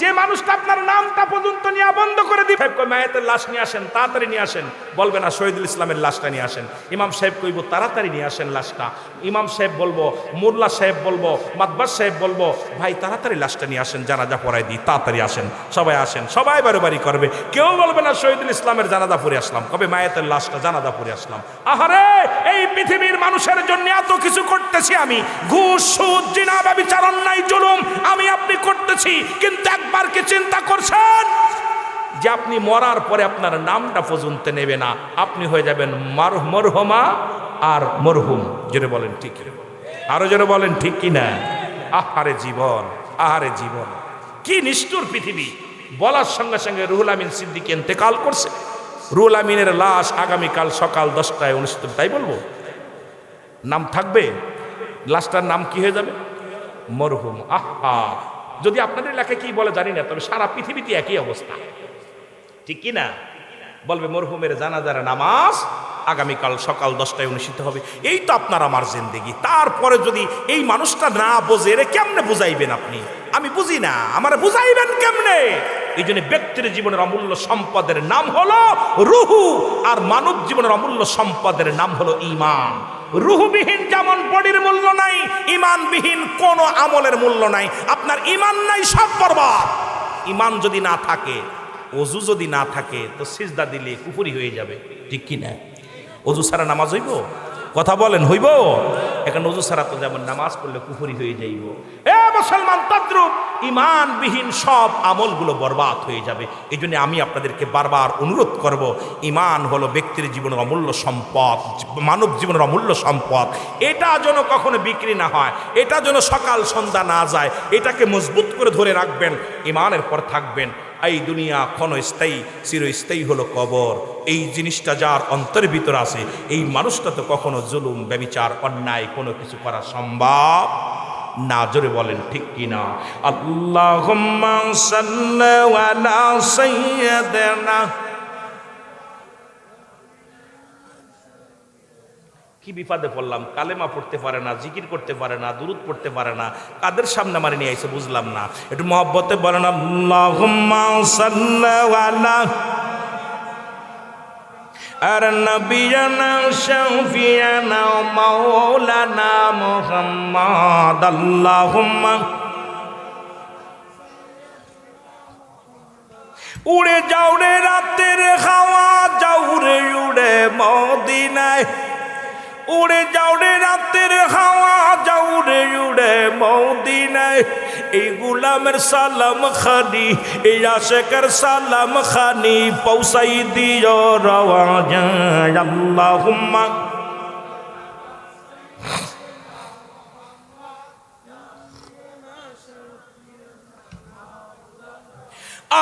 যে মানুষটা আপনার নামটা পর্যন্ত নিয়ে বন্ধ করে দিবে, মায়েতের লাশ নিয়ে আসেন, তাড়াতাড়ি নিয়ে আসেন, বলবে না শহীদুল ইসলামের লাশটা নিয়ে আসেন। ইমাম সাহেব কইব তাড়াতাড়ি নিয়ে আসেন লাশটা, ইমাম সাহেব বলবো, মোল্লা সাহেব বলবো, মাতবার সাহেব বলবো, ভাই তাড়াতাড়ি লাশটা নিয়ে আসেন, জানাজা পড়াই দিই, তাড়াতাড়ি আসেন, সবাই আসেন, সবাই বাড়ি করবে। কেউ বলবে না শহীদুল ইসলামের জানাজা পড়ে আসলাম, কবে মায়েতের লাশটা জানাজা পড়ে আসলাম। আহারে, এই পৃথিবীর মানুষের জন্য এত কিছু করতেছি আমি, ঘুষ, সুদ, জিনা, ব্যভিচার, অন্যায়, জুলুম আমি আপনি করতেছি, কিন্তু একবার কি চিন্তা করছেন যে আপনি মরার পরে আপনার নামটা পর্যন্ত নেবে না, আপনি হয়ে যাবেন মরহুমা আর মরহুম। জোরে বলেন ঠিক, আরো জোরে বলেন ঠিক কিনা? আহারে জীবন, আহারে জীবন, কি নিষ্ঠুর পৃথিবী! বলার সঙ্গে সঙ্গে রুহুল আমিন সিদ্দিক ইন্তেকাল করছে, রুহুল আমিনের লাশ আগামীকাল সকাল 10টায় অনুষ্ঠিত, তাই বলবো? নাম থাকবে, লাশটার নাম কি হয়ে যাবে? মরহুম। আহা, যদি আপনাদের এলাকায় কি বলে জানি না, তবে সারা পৃথিবীতে একই অবস্থা, ঠিক কি না? বলবে মরহুমের জানাজার নামাজ আগামীকাল সকাল 10টায় অনুষ্ঠিত হবে। এই তো আপনার আমার জিন্দেগি। তারপরে যদি এই মানুষটা না বোঝে, রে কেমনে বুঝাইবেন আপনি? আমি বুঝি না, আমার বুঝাইবেন কেমনে? এই জন্য ব্যক্তির জীবনের অমূল্য সম্পদের নাম হলো রুহু, আর মানব জীবনের অমূল্য সম্পদের নাম হলো ঈমান। রুহুবিহীন যেমন বডির মূল্য নাই, ঈমানবিহীন কোনো আমলের মূল্য নাই। আপনার ঈমান নাই, সব বরবাদ। ঈমান যদি না থাকে, ওযু যদি না থাকে, তো সিজদা দিলে কুফরি হয়ে যাবে, ঠিক কি না? ওযু ছাড়া নামাজ হইব? কথা বলেন, হইব? এখন ওযু ছাড়া তো যেমন নামাজ পড়লে কুফরি হয়ে যাইব। মুসলমান তদ্রুপ ইমানবিহীন সব আমলগুলো বরবাদ হয়ে যাবে। এই জন্য আমি আপনাদেরকে বারবার অনুরোধ করব, ইমান হলো ব্যক্তির জীবনের অমূল্য সম্পদ, মানব জীবনের অমূল্য সম্পদ। এটা যেন কখনো বিক্রি না হয়, এটা যেন সকাল সন্ধ্যা না যায়, এটাকে মজবুত করে ধরে রাখবেন, ইমানের পর থাকবেন। এই দুনিয়া ক্ষণস্থায়ী, চিরস্থায়ী হলো কবর। এই জিনিসটা যার অন্তরের ভিতর আছে, এই মানুষটা তো কখনো জুলুম, ব্যভিচার, অন্যায় কোনো কিছু করা সম্ভব না। জোরে বলেন ঠিক কিনা? আল্লাহুম্মা সাল্লি আলা সাইয়্যিদিনা। কি বিপদে পড়লাম, কালেমা পড়তে পারে না, জিকির করতে পারে না, দুরুদ পড়তে পারে না, কাদের সামনে আমার নিয়ে আইছে বুঝলাম না। একটু মহব্বতে বলেন আল্লাহুম্মা সাল্লি আলা আর নবিয়ানা শাফিয়ানা মাওলানা মুহাম্মদ। আল্লাহুম্মা উড়ে যাও রে রাতের হাওয়া, যাও রে উড়ে মদিনায়, উড়ে যাও রে রাতের হাওয়া, যাও রে উড়ে মদিনায়। এই গুলামের সালাম খানি, এই আশেকের সালাম খানি পৌঁছাই দিও রওয়াজায়। আল্লাহুম্মা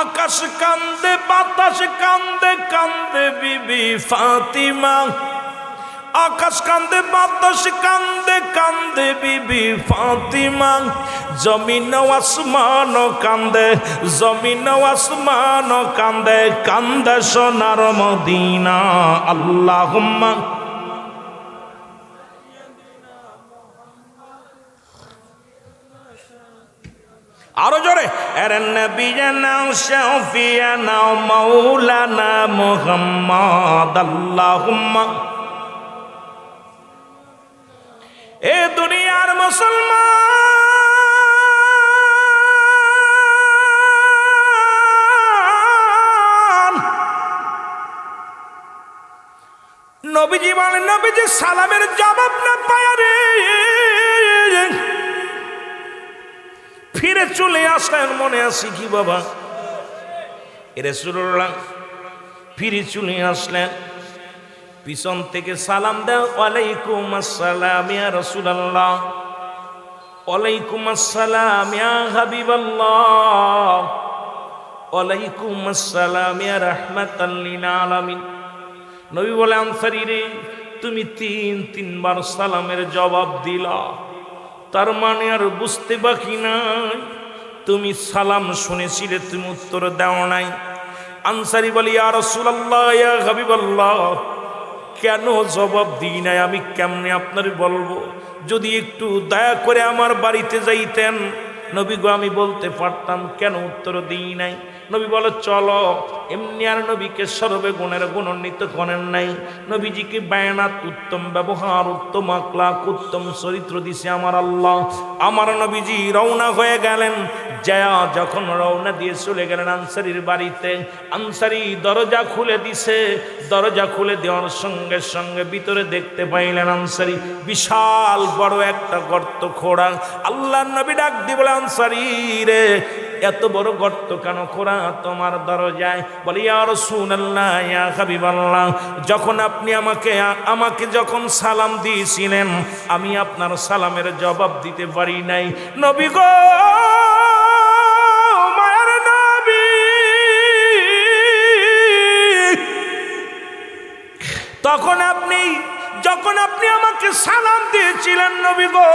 আকাশ কান্দে, বাতাস কান্দে, কান্দে বিবি ফাতিমা। আকাশ কান্দে, বাতাস কান্দে, কান্দে বিবি ফাতিমা। জমিন আসমান কান্দে, জমিন আসমান কান্দে, কান্দে সোনার মদিনা। আল্লাহুম্মা আরো জোরে, এর নবিয়ানা শাফিয়ানা মাওলানা মুহাম্মদ। আল্লাহুম্মা এ দুনিয়ার মুসলমান, নবীজি বলেন, নবীজি সালামের জবাব না পায় রে ফিরে চলে আসেন। মনে আছে কি বাবা? রাসূলুল্লাহ ফিরে চলে আসলেন, পিছন থেকে সালাম দাও, ওয়ালাইকুম আসসালাম ইয়া রাসূলুল্লাহ, ওয়ালাইকুম আসসালাম ইয়া হাবিবাল্লাহ, ওয়ালাইকুম আসসালাম ইয়া রাহমাতাল লিল আলামিন। নবী বলে, আনসারী রে, তুমি তিনবার সালামের জবাব দিলা, তার মানে আর বুঝতে বাকি নাই, তুমি সালাম শুনেছিলে, তুমি উত্তর দাও নাই। আনসারী বলে, ইয়া রাসূলুল্লাহ ইয়া হাবিবাল্লাহ, কেন জবাব দিই নাই আমি কেমনে আপনার বলবো? যদি একটু দয়া করে আমার বাড়িতে যাইতেন নবী গো, আমি বলতে পারতাম, কেন উত্তর দিই নাই? নবী বলে, চলো। এমনি আর নবীকে সর্বে গুণের গুণান্বিত করেন নাই। নবীজিকে বায়ানাত, উত্তম ব্যবহার, উত্তম আখলাক, উত্তম চরিত্র দিছে আমার আল্লাহ। আমার নবীজি রওনা হয়ে গেলেন। জয়া যখন রওনা দিয়ে চলে গেলেন আনসারীর বাড়িতে, আনসারী দরজা খুলে দিছে। দরজা খুলে দেওয়ার সঙ্গে সঙ্গে ভিতরে দেখতে পাইলেন আনসারী বিশাল বড় একটা গর্ত খোঁড়া। আল্লাহর নবী ডাক দিয়ে বলে, আনসারী রে, এত বড় গর্ত কেন খোঁড়া তোমার দরজায়? বলে, ইয়া রাসূলুল্লাহ ইয়া হাবিবাল্লাহ, যখন আপনি আমাকে যখন সালাম দিয়েছিলেন, আমি আপনার সালামের জবাব দিতে পারি নাই। নবী গো, মায়ের নবী, যখন আপনি আমাকে সালাম দিয়েছিলেন নবী গো,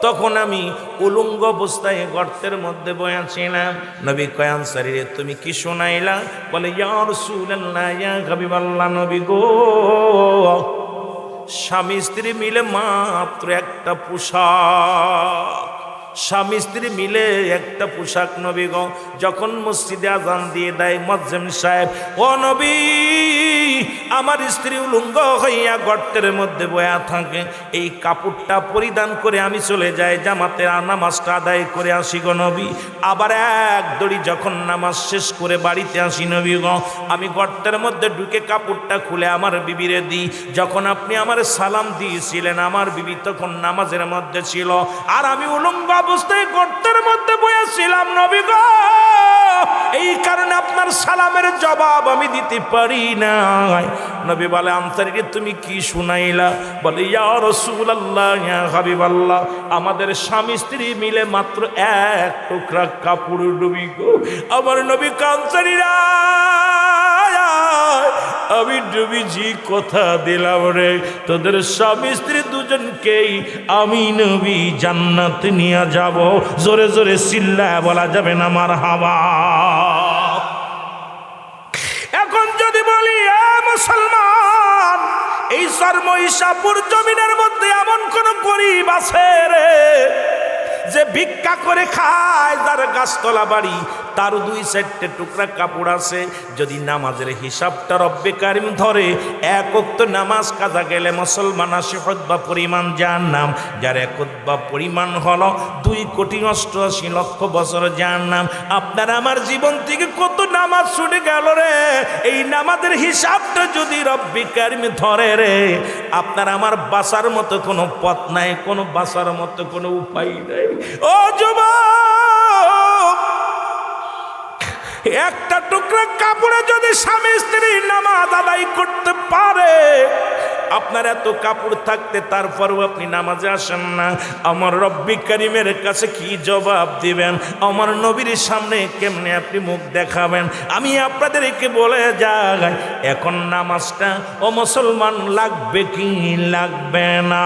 তখন আমি উলঙ্গ অবস্থায় গর্তের মধ্যে বসেছিলাম। নবী কয়, আনসারী রে, তুমি কি শোনাইলা? বলে, ইয়া রাসূলুল্লাহ ইয়া হাবিবাল্লাহ, নবী গো, স্বামী স্ত্রী মিলে মাত্র একটা পোশাক, স্বামী স্ত্রী মিলে একটা পোশাক। নবী গো, যখন মসজিদে আজান দিয়ে দেয় মুয়াজ্জিন সাহেব, ও নবী, আমার স্ত্রী উলঙ্গ হইয়া গর্তের মধ্যে বয়া থাকে, এই কাপড়টা পরিধান করে আমি চলে যাই জামাতে নামাজটা আদায় করে আসি গো নবী। আবার এক দড়ি যখন নামাজ শেষ করে বাড়িতে আসি নবী গো, আমি গর্তের মধ্যে ঢুকে কাপড়টা খুলে আমার বিবিরে দিই। যখন আপনি আমার সালাম দিয়েছিলেন আমার বিবি তখন নামাজের মধ্যে ছিল, আর আমি উলঙ্গ অবস্থায় গর্তের মধ্যে বসেছিলাম নবী গো। এই কারণে আপনার সালামের জবাব আমি দিতে পারি না। নবী বলে, আনসারীকে তুমি কি শুনাইলা? বলে, ইয়া রাসূলুল্লাহ, ইয়া হাবিবাল্লাহ, আমাদের স্বামী স্ত্রী মিলে মাত্র এক টুকরা কাপড় নবী গো। আমার নবী আনসারীরা, আমি নবীজি কথা দিলাম রে, তোদের স্বামী স্ত্রী দুজনকেই আমি নবী জান্নাত নিয়ে যাব। জোরে জোরে চিল্লায় বলা যাবে না মারহাবা। এখন যদি বলি এ মুসলমান, এই সরমইশাপুর জমিনের মধ্যে এমন কোন গরিব আছে রে যে ভিক্ষা করে খায়, যার গাছতলা বাড়ি, তার 2-4টে টুকরা কাপড় আছে? যদি নামাজের হিসাবটা রব্বে কারিম ধরে, এক ওয়াক্ত নামাজ কাজা গেলে মুসলমান আসে হুতবা পরিমাণ জাহান্নাম, যার এক হুতবা পরিমাণ হলো 2,88,00,000 বছর জাহান্নাম। আপনার আমার জীবন থেকে কত নামাজ ছুটে গেল রে! এই নামাজের হিসাবটা যদি রব্বে কারিম ধরে রে, আপনার আমার বাঁচার মতো কোনো পথ নাই, কোনো বাঁচার মতো কোনো উপায় নাই। ও যুবক, একটা টুকরা কাপড়ে যদি স্বামী স্ত্রী নামাজ আদায় করতে পারে, আপনার এত কাপড় থাকতে তারপরও আপনি নামাজে আসেন না, আমার রব্বি কারিমের কাছে কি জবাব দিবেন? আমার নবীর সামনে কেমনে আপনি মুখ দেখাবেন? আমি আপনাদেরকে বলে যাই, এখন নামাজটা ও মুসলমান লাগবে কি লাগবে না?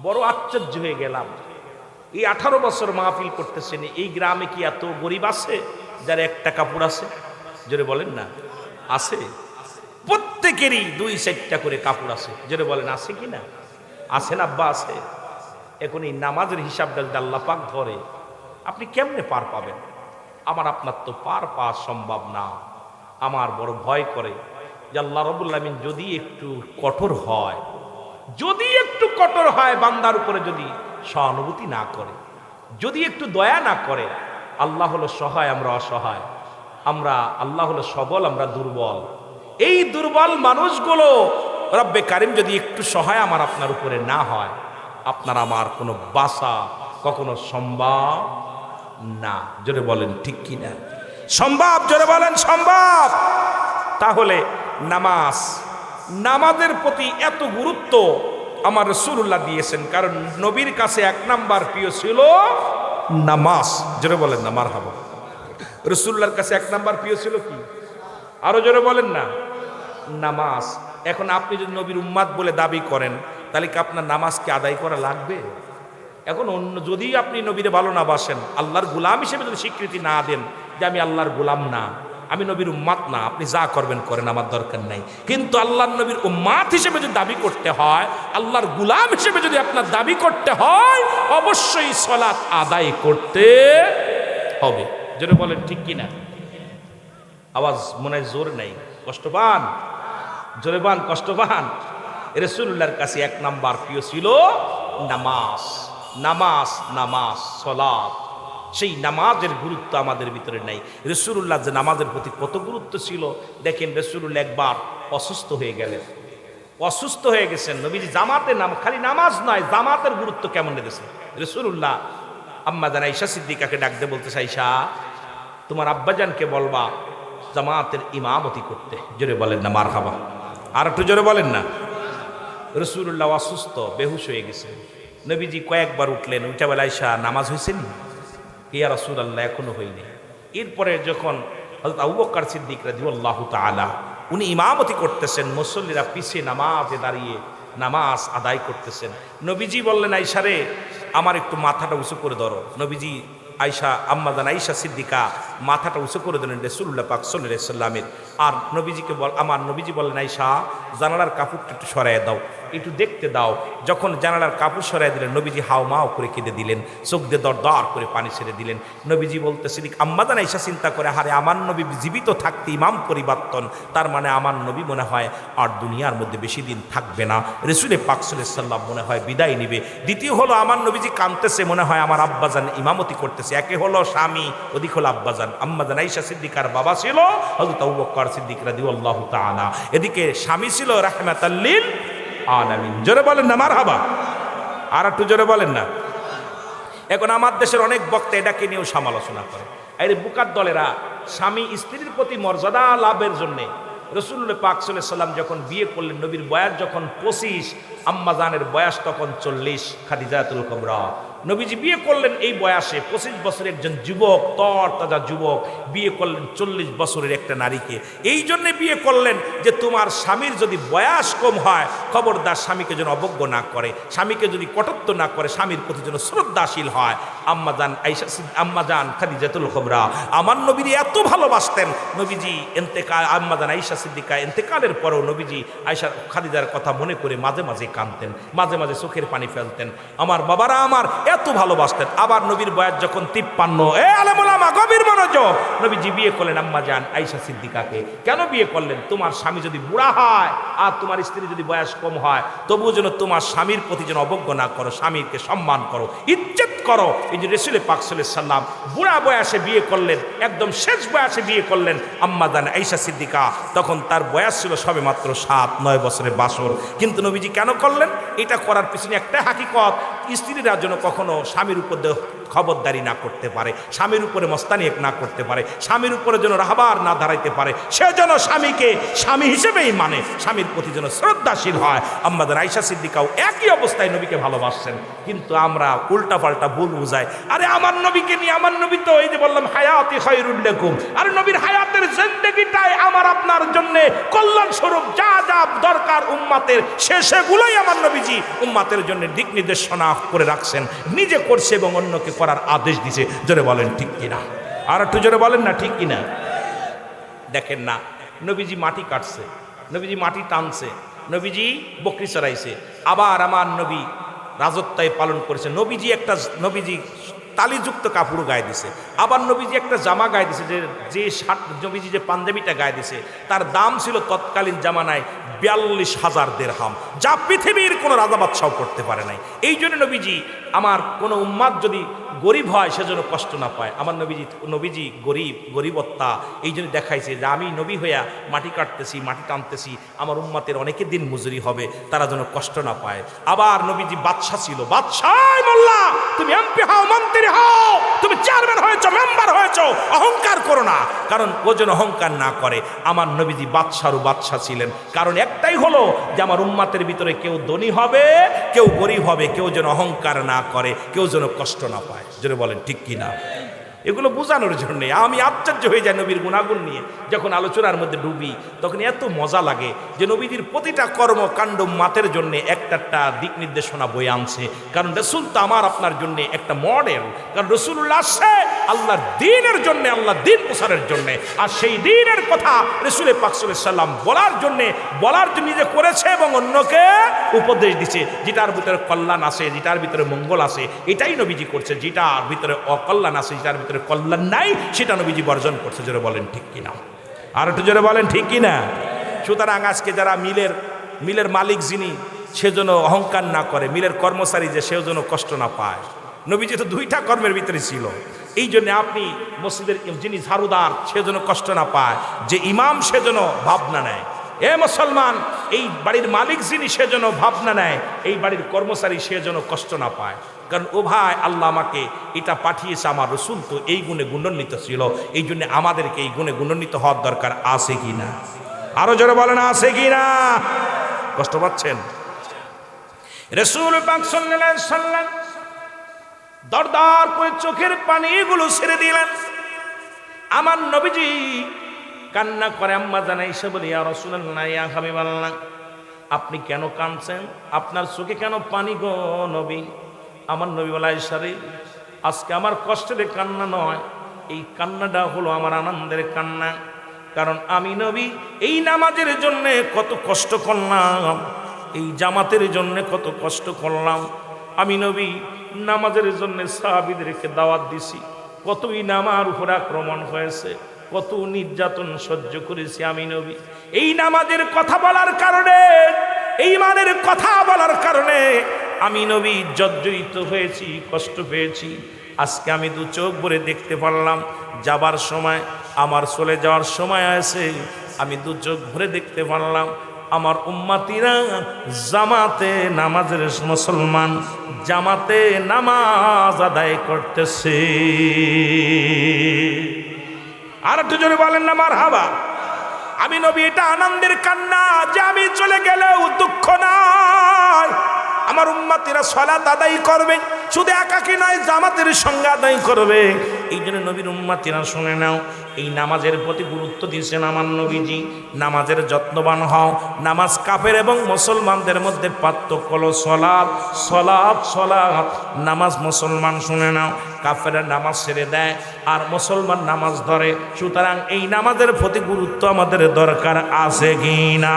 বড় আশ্চর্য হয়ে গেলাম, এই 18 বছর মাহফিল করতেছেন, এই গ্রামে কি এত গরিব আছে যার একটা কাপড় আছে? জোরে বলেন না, আছে? প্রত্যেকেরই 2-4টা করে কাপড় আছে। জোরে বলেন, আছে কি না? আছে না আব্বা? আছে। এখন এই নামাজের হিসাবটা যদি আল্লাহ পাক ধরে, আপনি কেমনে পার পাবেন? আমার আপনার তো পার পাওয়া সম্ভব না। আমার বড় ভয় করে যে আল্লাহ রাব্বুল আলামিন যদি একটু কঠোর হয়, যদি একটু কঠোর হয় বান্দার উপরে, যদি সহানুভূতি না করে, যদি একটু দয়া না করে। আল্লাহ হলো সহায়, আমরা অসহায়। আল্লাহ হলো সবল, আমরা দুর্বল। এই দুর্বল মানুষগুলো রব্বে কারিম যদি একটু সহায় আমার আপনার উপরে না হয়, আপনার আমার কোনো বাসা কখনো সম্ভব না। জোরে বলেন ঠিক কি না? সম্ভব? জোরে বলেন সম্ভব। তাহলে নামাজের প্রতি এত গুরুত্ব আমার রাসূলুল্লাহ দিয়েছেন, কারণ নবীর কাছে 1 নাম্বার প্রিয় ছিল নামাজ। জোরে বলেন না মারহাবা। রাসূলুল্লাহর কাছে 1 নাম্বার প্রিয় ছিল কি? আরো জোরে বলেন না, নামাজ। এখন আপনি যদি নবীর উম্মাত বলে দাবি করেন, তাহলে কি আপনার নামাজকে আদায় করা লাগবে? এখন যদি আপনি নবীরে ভালো না বাসেন, আল্লাহর গোলাম হিসেবে যদি স্বীকৃতি না দেন যে আমি আল্লাহর গোলাম না, আমি নবীর উম্মাত না, আপনি যা করবেন করেন, আমার দরকার নাই। কিন্তু আল্লাহর নবীর উম্মাত হিসেবে যদি দাবি করতে হয়, আল্লাহর গোলাম হিসেবে যদি আপনার দাবি করতে হয়, অবশ্যই সালাত আদায় করতে হবে। জোরে বলেন ঠিক কিনা? আওয়াজ মনে হয় জোর নেই, কষ্ট পান? জোরে পান, কষ্ট পান? রাসূলুল্লাহর কাছে 1 নাম্বার প্রিয় ছিল নামাজ। নামাজ, নামাজ, সালাত। সেই নামাজের গুরুত্ব আমাদের ভিতরে নাই। রাসূলুল্লাহ যে নামাজের প্রতি কত গুরুত্ব ছিল দেখেন। রাসূলুল্লাহ একবার অসুস্থ হয়ে গেলেন, অসুস্থ হয়ে গেছেন। নবীজি জামাতে খালি নামাজ নয়, জামাতের গুরুত্ব কেমন দিয়েছেন রাসূলুল্লাহ। আম্মা জান আয়েশা সিদ্দিকাকে ডাক দিয়ে বলতে, আয়েশা, তোমার আব্বাজানকে বলবা জামাতের ইমামতি করতে। জোরে বলেন না মারহাবা। আর একটু জোরে বলেন না। রাসূলুল্লাহ অসুস্থ, বেহুশ হয়ে গেছে। নবীজি কয়েকবার উঠলেন, উঠে বলে, আয়েশা, নামাজ হয়েছে নি? ইয়া রাসূলুল্লাহ, এখনো হয়নি। এরপরে যখন হযরত আবু বকর সিদ্দিক রাদিয়াল্লাহু তাআলা উনি ইমামতি করতেছেন, মুসল্লিরা পিছে নামাজে দাঁড়িয়ে নামাজ আদায় করতেছেন, নবীজি বললেন, আয়েশা রে, আমার একটু মাথাটা উঁচু করে ধরো। নবীজি আয়েশা, আম্মা জান আয়েশা সিদ্দিকা মাথাটা উঁচু করে দিলেন রাসূলুল্লাহ পাক সাল্লাল্লাহু আলাইহি সাল্লামের। আর নবীজিকে আমার নবীজি বললেন, আয়েশা জানালার কাপড়টা একটু সরাইয়া দাও, একটু দেখতে দাও। যখন জানালার কাপড় সরাই দিলেন, নবীজি হাওমাও করে কেঁদে দিলেন, চোখ দিয়ে দর করে পানি ছেড়ে দিলেন। নবীজি বলতেছেন, আম্মাজান আয়েশা চিন্তা করে, হারে আমার নবী জীবিত থাকতে ইমাম পরিবর্তন, তার মানে আমার নবী মনে হয় আর দুনিয়ার মধ্যে বেশি দিন থাকবে না, রাসূল পাক সাল্লাল্লাহু আলাইহি সাল্লাম মনে হয় বিদায় নিবে। দ্বিতীয় হলো আমার নবীজি কাঁদতেছে, মনে হয় আমার আব্বাজান ইমামতি করতেছে। একে হলো স্বামী, ওদিক হলো আব্বাজান। আম্মাজান আয়েশা সিদ্দিকার বাবা ছিল হযরত আবু বকর সিদ্দিক রাদিয়াল্লাহু তাআলা, এদিকে স্বামী ছিল রাহমাতাল লিল আলামিন। জোরে বলেন না মারহাবা, আর একটু জোরে বলেন না। এখন আমার দেশের অনেক বক্তা এটাকে নিয়েও সমালোচনা করে। এই বুকার দলেরা স্বামী স্ত্রীর প্রতি মর্যাদা লাভের জন্যে রাসূলুল্লাহ পাক সাল্লাল্লাহু আলাইহি সাল্লাম যখন বিয়ে করলেন, নবীর বয়স যখন 25, আম্মাজানের বয়স তখন 40, খাদিজাতুল কুবরা। নবীজি বিয়ে করলেন এই বয়সে, 25 বছরের একজন যুবক, তরতাজা যুবক বিয়ে করলেন 40 বছরের একটা নারীকে। এই জন্যে বিয়ে করলেন যে তোমার স্বামীর যদি বয়স কম হয়, খবরদার স্বামীকে যেন অবজ্ঞ না করে, স্বামীকে যদি কটত্ব না করে, স্বামীর প্রতি যেন শ্রদ্ধাশীল হয়। আম্মাজান খাদিজাতুল কুবরা আমার নবীর এত ভালোবাসতেন, নবীজি আম্মাজান আয়েশা সিদ্দিকা ইন্তেকালের পরেও নবীজি আয়েশা খাদিজার কথা মনে করে মাঝে মাঝে কাঁদতেন, মাঝে মাঝে চোখের পানি ফেলতেন। আমার বাবারা আমার এত ভালোবাসতেন। আবার নবীর বয়স যখন 53, আলেম ওলামা গভীর মনোযোগ, নবীজি বিয়ে করলেন আম্মাজান আয়েশা সিদ্দিকাকে। কেন বিয়ে করলেন? তোমার স্বামী যদি বুড়া হয় আর তোমার স্ত্রী যদি বয়স কম হয়, তবুও যেন তোমার স্বামীর প্রতি যেন অবজ্ঞ না করো, স্বামীকে সম্মান করো, ইজ্জত করো। এই যে রাসূল পাক সাল্লাল্লাহু আলাইহি সাল্লাম বুড়া বয়সে বিয়ে করলেন, একদম শেষ বয়সে বিয়ে করলেন আম্মাজান আয়েশা সিদ্দিকা। তখন তার বয়স ছিল সবে মাত্র 7-9 বছরের বাসর। কিন্তু নবীজি কেন করলেন? এটা করার পিছনে একটা হাকিকত, স্ত্রীরা যেন কখনো স্বামীর উপর খবরদারি না করতে পারে, স্বামীর উপরে মস্তানিক না করতে পারে, স্বামীর উপরে যেন রাহবার না দাঁড়াইতে পারে, সে যেন স্বামীকে স্বামী হিসেবেই মানে, স্বামীর প্রতি যেন শ্রদ্ধাশীল হয়। আম্মাজান আয়েশা সিদ্দিকাও একই অবস্থায় নবীকে ভালোবাসছেন। কিন্তু আমরা উল্টাপাল্টা ভুল বুঝাই, আরে আমার নবীকে নিয়ে, আমার নবী তো এই যে বললাম হায়াতি খায়রুল লাকুম, আরে নবীর হায়াতের জিন্দেগিটাই আমার আপনার জন্য কল্যাণ স্বরূপ, যা যা দরকার উম্মাতের সেগুলোই আমার নবীজি উম্মাতের জন্য দিক নির্দেশনা করে রাখছেন, নিজে করছে এবং অন্যকে করার আদেশ দিছে। জোরে বলেন ঠিক কিনা, আর একটু জোরে বলেন না ঠিক কিনা। দেখেন না, নবীজি মাটি কাটছে, নবীজি মাটি টানছে, নবীজি বকরি চড়াইছে, আবার আমার নবী রাজত্বায় পালন করেছে। নবীজি তালিযুক্ত কাপড় গায়ে দিছে, আবার নবীজি একটা জামা গায়ে দিছে, নবীজি যে পাঞ্জাবিটা গায়ে দিছে তার দাম ছিল তৎকালীন জামানায় 42,000 দিরহাম, যা পৃথিবীর কোনো রাজা বাদশাও করতে পারে নাই। এই জন্য নবীজি আমার কোনো উম্মাদ যদি গরিব হয় সেজন্য কষ্ট না পায়, আমার নবীজি গরিবত্তা এই জন্য দেখাইছে যে আমি নবী হইয়া মাটি কাটতেছি, মাটি টানতেছি, আমার উম্মাতের অনেকের দিন মজুরি হবে, তারা যেন কষ্ট না পায়। আবার নবীজি বাদশা ছিল, বাদশাহ মোল্লা, তুমি এমপি হও, মন্ত্রী হও, তুমি চেয়ারম্যান হয়েছ, মেম্বার হয়েছ, অহংকার করো না, কারণ ও যেন অহংকার না করে। আমার নবীজি বাদশারও বাদশা ছিলেন, কারণ একটাই হলো যে আমার উম্মাতের ভিতরে কেউ ধনী হবে, কেউ গরিব হবে, কেউ যেন অহংকার না করে, কেউ যেন কষ্ট না পায়। জোরে বলেন ঠিক কিনা। এগুলো বোঝানোর জন্য আমি আশ্চর্য হয়ে যাই নবীর গুণাগুণ নিয়ে যখন আলোচনার মধ্যে ডুবি, তখন এত মজা লাগে যে নবীজির প্রতিটা কর্মকাণ্ড মাতের জন্য একটা দিক নির্দেশনা বয়ে আনছে। কারণ রসুল তো আমার আপনার জন্য একটা মডেল, কারণ রসুল্লাহ আসছে আল্লাহর দিনের জন্য, আল্লাহ দিন প্রসারের জন্য, আর সেই দিনের কথা রসুল পাক সাল্লাল্লাহু আলাইহি সাল্লাম বলার জন্য নিজে করেছে এবং অন্যকে উপদেশ দিছে। যেটার ভিতরে কল্যাণ আছে, যেটার ভিতরে মঙ্গল আছে, এটাই নবীজি করছে। যেটার ভিতরে অকল্যাণ আছে, যেটার ভিতরে কল্যাণ নাই, সেটা নবীজি বর্জন করছে। জোরে বলেন ঠিক কিনা, আর একটু জোরে বলেন ঠিক কিনা। সুতরাং আজকে যারা মিলের মালিক যিনি, সেজন্য অহংকার না করে, মিলের কর্মচারী যে সেও যেন কষ্ট না পায়। নবীজি তো দুইটা কর্মের ভিতরে ছিল, এই জন্য আপনি মসজিদের যিনি ঝাড়ুদার সে যেন কষ্ট না পায়, যে ইমাম সে যেন ভাবনা নেয়, এ মুসলমান এই বাড়ির মালিক যিনি সে যেন ভাবনা নেয়, এই বাড়ির কর্মচারী সে যেন কষ্ট না পায়। কারণ ও ভাই, আল্লাহ আমাকে এটা পাঠিয়েছে, আমার রসুল তো এই গুণে গুণান্বিত ছিল, এই জন্য আমাদেরকে এই গুণে গুণান্বিত হওয়ার দরকার আছে কি না? আরো জোরে বলেন আছে কি না? কষ্ট পাচ্ছেন? রাসূল পাক সাল্লাল্লাহু আলাইহি সাল্লাম দরদার করে চোখের পানিগুলো ছেড়ে দিলেন। আমার নবীজি কান্না করে আম্মা জানাই এসে বলি, ইয়া রাসূলুল্লাহ, ইয়া হাবিবাল্লাহ, আপনি কেন কাঁদছেন? আপনার চোখে কেন পানি গো নবী? আমার নবী বলে, আয়েশা রে, আজকে আমার কষ্টের কান্না নয়, এই কান্নাটা হলো আমার আনন্দের কান্না। কারণ আমি নবী এই নামাজের জন্যে কত কষ্ট করলাম, এই জামাতের জন্যে কত কষ্ট করলাম। আমি নবী নামাজের জন্যে সাহাবীদেরকে দাওয়াত দিছি, কতই নামার উপর আক্রমণ হয়েছে, কত নির্যাতন সহ্য করেছি আমি নবী। এই নামাজের কথা বলার কারণে, এই মানের কথা বলার কারণে আমি নবী জর্জরিত হয়েছি, কষ্ট পেয়েছি। আজকে আমি দু চোখ ভরে দেখতে পারলাম, যাবার সময় আমার চলে যাওয়ার সময় আছে, আমি দু চোখ ভরে দেখতে পারলাম আমার উম্মতিরা জামাতে নামাজের মুসলমান জামাতে নামাজ আদায় করতেছে। আর একটু জোরে বলেন না মারহাবা। আমি নবী এটা আনন্দের কান্না যে আমি চলে গেলেও দুঃখ নাই, আমার উম্মতিরা সালাত আদায় করবে, শুধু একাকী নয় জামাতের সঙ্গে আদায় করবে। এই জন্য নবীর উম্মতিরা শুনে নাও, এই নামাজের প্রতি গুরুত্ব দিয়েছেন আমার নবীজি। নামাজের যত্নবান হও। নামাজ কাফের এবং মুসলমানদের মধ্যে পার্থক্য হলো সলাৎ, সলাৎ, সলাৎ। নামাজ মুসলমান শুনে নাও, কাফেরা নামাজ ছেড়ে দেয় আর মুসলমান নামাজ ধরে। সুতরাং এই নামাজের প্রতি গুরুত্ব আমাদের দরকার আছে কি না?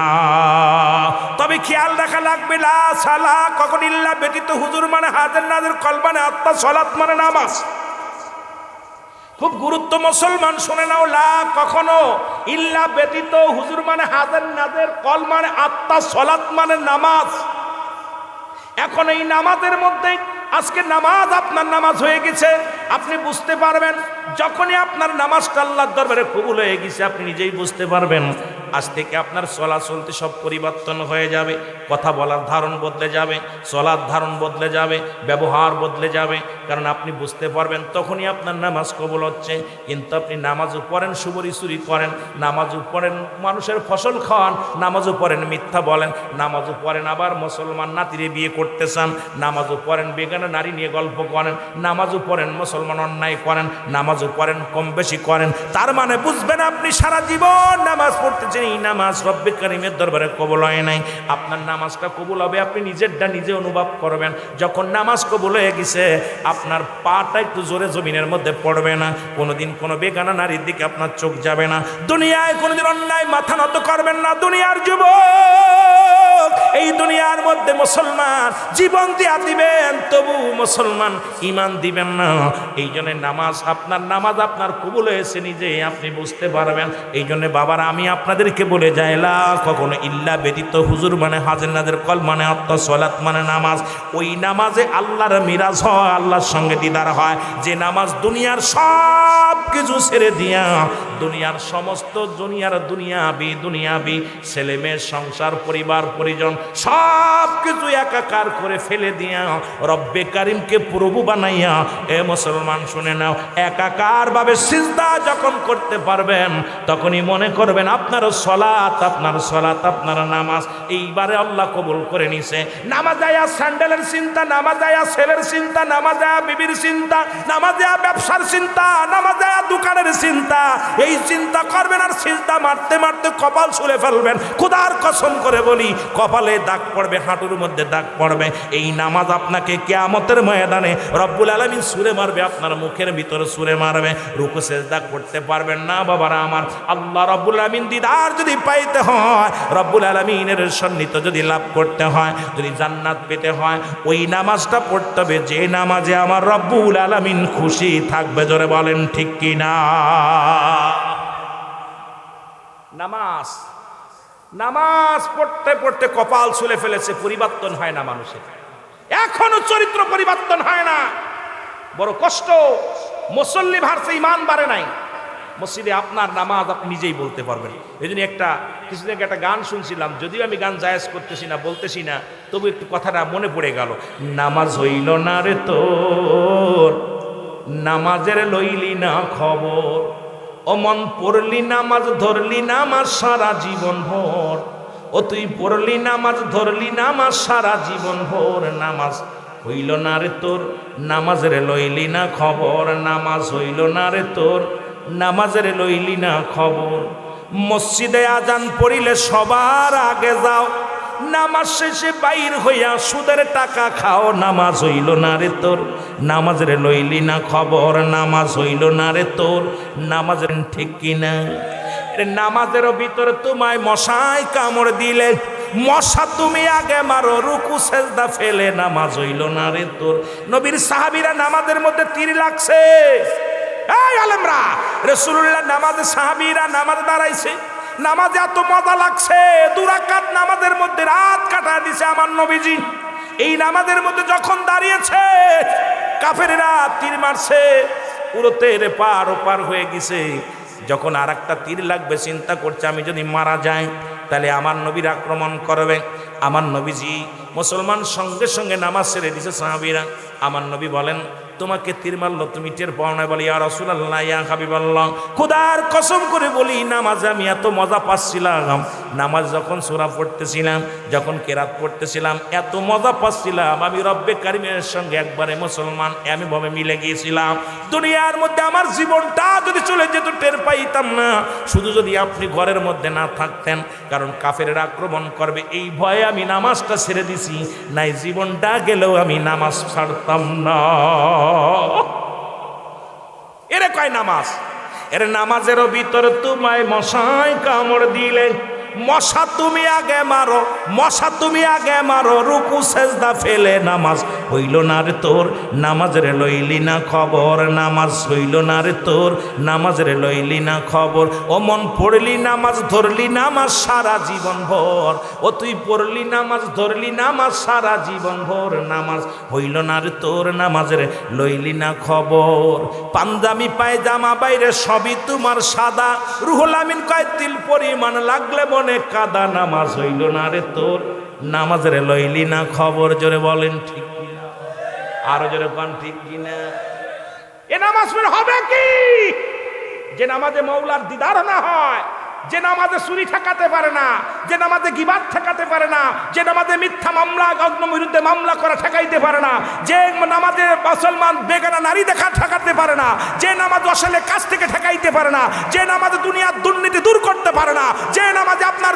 তবে খেয়াল রাখা লাগবে, লা সালা কখন ইল্লা ব্যতীত হুজুর মানে হাজার নাজের কল মানে আত্মা, সলাৎ মানে নামাজ। খুব গুরুত্ব মুসলমান শুনে নাও, লা কখনো ইল্লা ব্যতীত হুজুর মানে হাজার নাজের কল মানে আত্মা, সলাৎ মানে নামাজ। এখন এই নামাজের মধ্যে আজকে নামাজ আপনার নামাজ হয়ে গেছে, আপনি বুঝতে পারবেন যখনই আপনার নামাজটা আল্লাহর দরবারে কবুল হয়ে গেছে, আপনি নিজেই বুঝতে পারবেন আজ থেকে আপনার চলাচলতে সব পরিবর্তন হয়ে যাবে। কথা বলার ধারণ বদলে যাবে, চলার ধারণ বদলে যাবে, ব্যবহার বদলে যাবে। কারণ আপনি বুঝতে পারবেন তখনই আপনার নামাজ কবুল হচ্ছে। কিন্তু আপনি নামাজও পড়েন, সুবরি চুরি করেন, নামাজও পড়েন মানুষের ফসল খাওয়ান, নামাজও পড়েন মিথ্যা বলেন, নামাজও পড়েন আবার মুসলমান নাতিরে বিয়ে করতে চান, নামাজও পড়েন বেগানা নারী নিয়ে গল্প করেন, নামাজও পড়েন মুসলমান অন্যায় করেন, নামাজও পড়েন কম বেশি করেন। তার মানে বুঝবেন আপনি সারা জীবন নামাজ পড়তেছেন, এই নামাজ রব্বে কারিমের দরবারে কবুল হয় নাই। আপনার নামাজটা কবুল হবে আপনি নিজেরটা নিজে অনুভব করবেন। যখন নামাজ কবুল হয়ে গেছে আপনার পাটা একটু জোরে জমিনের মধ্যে পড়বে না, কোনোদিন কোনো বেগানা নারীর দিকে আপনার চোখ যাবে না, দুনিয়ায় কোনোদিন অন্যায় মাথা নত করবেন না। দুনিয়ার যুবক, এই দুনিয়ার মধ্যে মুসলমান জীবন দিয়া দিবেন, তবু মুসলমান ঈমান দিবেন না। এই জন্য নামাজ আপনার কবুল হয়েছে নিজে আপনি বুঝতে পারবেন। এই জন্য বাবারা আমি আপনাদেরকে বলে যাই, লা কখনো ইল্লা ব্যতীত হুজুর মানে হাজির নাদের কল মানে আত্মা, সলাত মানে নামাজ। ওই নামাজে আল্লাহর মিরাজ হয়, আল্লাহর সঙ্গে দিদার হয়। যে নামাজ দুনিয়ার সব কিছু ছেড়ে দিয়া, দুনিয়ার সমস্ত দুনিয়াবি ছেলে মেয়ে সংসার পরিবার পরিজন সব কিছু একাকার করে ফেলে দিয়া রব্বে কারিমকে প্রভু বানাইয়া, এ মুসলমান শুনে নাও, একাকার ভাবে সিজদা যখন করতে পারবেন তখনই মনে করবেন আপনার সলাত, আপনার নামাজ এইবারে আল্লাহ কবুল করে নিছে। নামাজ আয়া স্যান্ডেলের চিন্তা, নামাজ আয়া ছেলের চিন্তা, নামাজ আয়া বিবির চিন্তা, নামাজ আয়া ব্যবসার চিন্তা, নামাজ আয়া দোকানের চিন্তা, এই চিন্তা করবেন আর সিজদা মারতে মারতে কপাল ছুঁড়ে ফেলবেন। খোদার কসম করে বলি কপালে দাগ পড়বে, হাঁটুর মধ্যে দাগ পড়বে। এই নামাজ আপনাকে কিয়ামতের ময়দানে রব্বুল আলামিন ছুঁড়ে মারবে, আপনার মুখের ভিতরে ছুঁড়ে মারবে। রুকু সিজদা করতে পারবেন না বাবারা আমার। আল্লাহ রব্বুল আলামিন দিদার যদি পাইতে হয়, রব্বুল আলামিনের সান্নিধ্য যদি লাভ করতে হয়, যদি জান্নাত পেতে হয়, ওই নামাজটা পড়তে হবে যে নামাজে আমার রব্বুল আলামিন খুশি থাকবে। জোরে বলেন ঠিক কি না? নামাজ পড়তে পড়তে কপাল ছুলে ফেলেছে, পরিবর্তন হয় না মানুষের, এখনো চরিত্র পরিবর্তন হয় না। বড় কষ্ট, মুসল্লি ভারছে ঈমান বাড়ে নাই। মসজিদে আপনার নামাজ আপনি নিজেই বলতে পারবেন। এই জন্য কিছুদিন আগে একটা গান শুনছিলাম, যদিও আমি গান জায়েজ করতেছি না, বলতেছি না, তবু একটু কথাটা মনে পড়ে গেল। নামাজ হইল না রে তোর, নামাজের লইলি না খবর, ও মন পড়লি নামাজ ধরলি নামাজ সারা জীবন ভোর, ও তুই পড়লি নামাজ ধরলি নামাজ সারা জীবন ভোর। নামাজ হইল না রে তোর, নামাজের লইলি না খবর, নামাজ হইল না রে তোর, নামাজের লইলি না খবর। মসজিদে আজান পড়িলে সবার আগে যাও, নামাজ শেষে বাইর হইয়া সুদের টাকা খাও, নামাজ হইল না রে তোর। নামাজের লইলি না খবর, নামাজ হইল না রে তোর। নামাজের ঠিক কিনা? নামাজের ভিতরে তোমায় মশায় কামড় দিলে, মশা তুমি আগে মারো, রুকু সেজদা ফেলে নামাজ হইল না রে তোর। নবীর সাহাবীরা নামাজের মধ্যে তীর লাগছে। এই আলেমরা, রাসূলুল্লাহ নামাজে, সাহাবীরা নামাজ দাঁড়াইছে, নামাজে এত মজা লাগছে, 2 রাকাত নামাজের মধ্যে রাত কাটা দিছে আমার নবীজি। এই নামাজের মধ্যে যখন দাঁড়িয়েছে, কাফেররা তীর মারছে, পুরো তেরে পার ওপার হয়ে গেছে। যখন আর একটা তীর লাগবে চিন্তা করছে, আমি যদি মারা যাই তাহলে আমার নবীর আক্রমণ করবে। আমার নবীজি মুসলমান সঙ্গে সঙ্গে নামাজ ছেড়ে দিছে। সাহাবীরা, আমার নবী বলেন, তোমাকে তীর মারলো, তুমি টের পাও না? বলি, ইয়া রাসূলুল্লাহ, ইয়া হাবিবাল্লাহ, খোদার কসম করে বলি, নামাজে আমি এত মজা পাচ্ছিলাম, নামাজ যখন সূরা পড়তেছিলাম, যখন কেরাত পড়তেছিলাম, এত মজা পাচ্ছিলাম, আমি রব্বে কারিমের সঙ্গে একবারে মুসলমান আমি ভাবে মিলে গিয়েছিলাম। দুনিয়ার মধ্যে আমার জীবনটা যদি চলে যেত টের পাইতাম না, শুধু যদি আপনি ঘরের মধ্যে না থাকতেন, কারণ কাফেরের আক্রমণ করবে এই ভয়ে আমি নামাজটা ছেড়ে দিছি, নাই জীবনটা গেলেও আমি নামাজ ছাড়তাম না। এরে কয় নামাজ, এর নামাজের ভিতরে তোমায় মশায় কামড় দিলে, মশা তুমি আগে মারো, মশা তুমি আগে মারো, রুকু সেজদা ফেলে নামাজ হইল না রে তোর। নামাজের লইলি না খবর, নামাজ হইল না রে তোর। নামাজের লইলি না খবর, ও মন পড়লি নামাজ ধরলি নামাজ সারা জীবন ভর, ও তুই পড়লি নামাজ ধরলি নামাজ সারা জীবন ভর, নামাজ হইল না রে তোর। নামাজের লইলি না খবর, পাঞ্জামি পায়জামা বাইরে সবই তোমার সাদা, রুহুল আমিন কয় তিল পরিমাণ লাগলে মনে কাদা, নামাজ হইল না রে তোর। নামাজের লইলি না খবর। জোরে বলেন ঠিক কিনা? আরো জোরে বলেন ঠিক কিনা? এ নামাজ পড়ে হবে কি? যে নামাজে মওলার দিদার না হয়, যে নামাজে চুরি ঠেকাতে পারে না, যে নামাজে গিবাত ঠেকাতে পারে না, যে নামাজে মিথ্যা মামলা অগ্নির বিরুদ্ধে মামলা করা ঠেকাইতে পারে না, যে নামাজে মুসলমান বেগানা নারী দেখা ঠেকাতে পারে না, যে নামাজ অশ্লীল কাজ থেকে ঠেকাইতে পারে না, যে নামাজে দুনিয়ার দুর্নীতি দূর করতে পারে না, যে নামাজে আপনার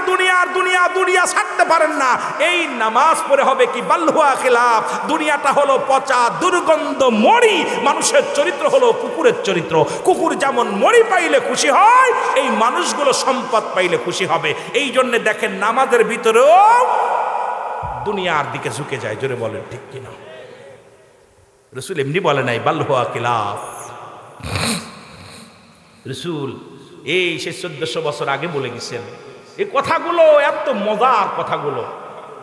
দুনিয়া ছাড়তে পারেন না, এই নামাজ পড়ে হবে কি? বাল্হুয়া খিলাফ। দুনিয়াটা হলো পচা দুর্গন্ধ মরি, মানুষের চরিত্র হলো কুকুরের চরিত্র। কুকুর যেমন মরি পাইলে খুশি হয়, এই মানুষগুলো সম্পদ পাইলে খুশি হবে। এই জন্য দেখেন নামাজের ভিতরেও দুনিয়ার দিকে ঝুঁকে যায়। জোরে বলেন ঠিক কিনা? রাসূল এমনি বলে নাই বাল্হুয়া খিলাফ। রাসূল এই সে 1400 বছর আগে বলে গেছেন। এই কথাগুলো এত মজার কথাগুলো,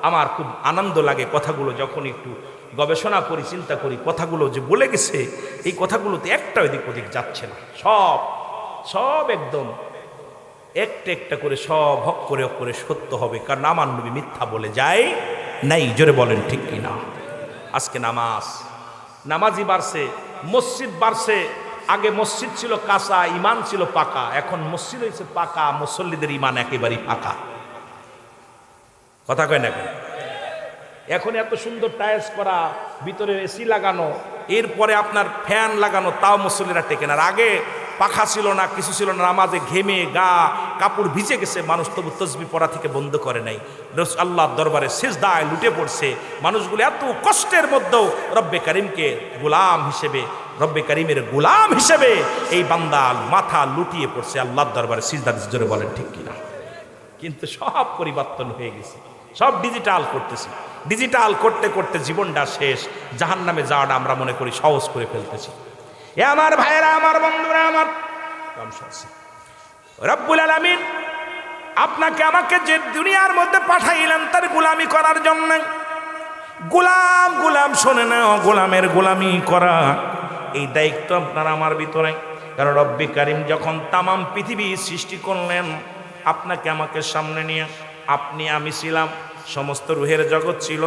আমার খুব আনন্দ লাগে কথাগুলো যখন একটু গবেষণা করি, চিন্তা করি, কথাগুলো যে বলে গেছে, এই কথাগুলোতে একটা এদিক ওদিক যাচ্ছে না, সব একদম একটা একটা করে সব হক করে সত্য হবে। কারণ আমার নবী মিথ্যা বলে যায় নাই। জোরে বলেন ঠিক কিনা? আজকে নামাজি বাড়ছে, মসজিদ বাড়ছে। আগে মসজিদ ছিল কাঁচা, ইমান ছিল পাকা, এখন মসজিদ হয়েছে পাকা, মুসল্লিদের ইমান একেবারেই পাকা। কথা কয় না কেন? এখন এত সুন্দর টাইলস করা, ভিতরে এসি লাগানো, এরপরে আপনার ফ্যান লাগানো, তাও মুসল্লিরা টেকে না। আর আগে পাখা ছিল না, কিছু ছিল না, নামাজে ঘেমে গা কাপড় ভিজে গেছে, মানুষ তবু তসবি পড়া থেকে বন্ধ করে নাই। আল্লাহর দরবারে সিজদায় লুটে পড়ছে। মানুষগুলো এত কষ্টের মধ্যেও রব্বে কারিমকে গোলাম হিসেবে, রব্বে কারিমের গোলাম হিসেবে এই বান্দা মাথা লুটিয়ে পড়ছে আল্লাহর দরবারে সিজদা দিতে। জোরে বলেন ঠিক কিনা? কিন্তু সব পরিবর্তন হয়ে গেছে, সব ডিজিটাল করতেছি। ডিজিটাল করতে করতে জীবনটা শেষ। জাহান্নামে যাওয়াটা আমরা মনে করি সহজ করে ফেলতেছি। এ আমার ভাইয়েরা, আমার বন্ধুরা, আমার রব্বুল আলামিন আপনাকে আমাকে যে দুনিয়ার মধ্যে পাঠাইলেন তার গোলামি করার জন্য। গোলাম শোনে না, গোলামের গোলামি করা এই দায়িত্ব আপনার আমার ভিতরে। কারণ রব্বে কারিম যখন তামাম পৃথিবী সৃষ্টি করলেন, আপনাকে আমাকে সামনে নিয়ে, আপনি আমি ছিলাম, সমস্ত রুহের জগৎ ছিল।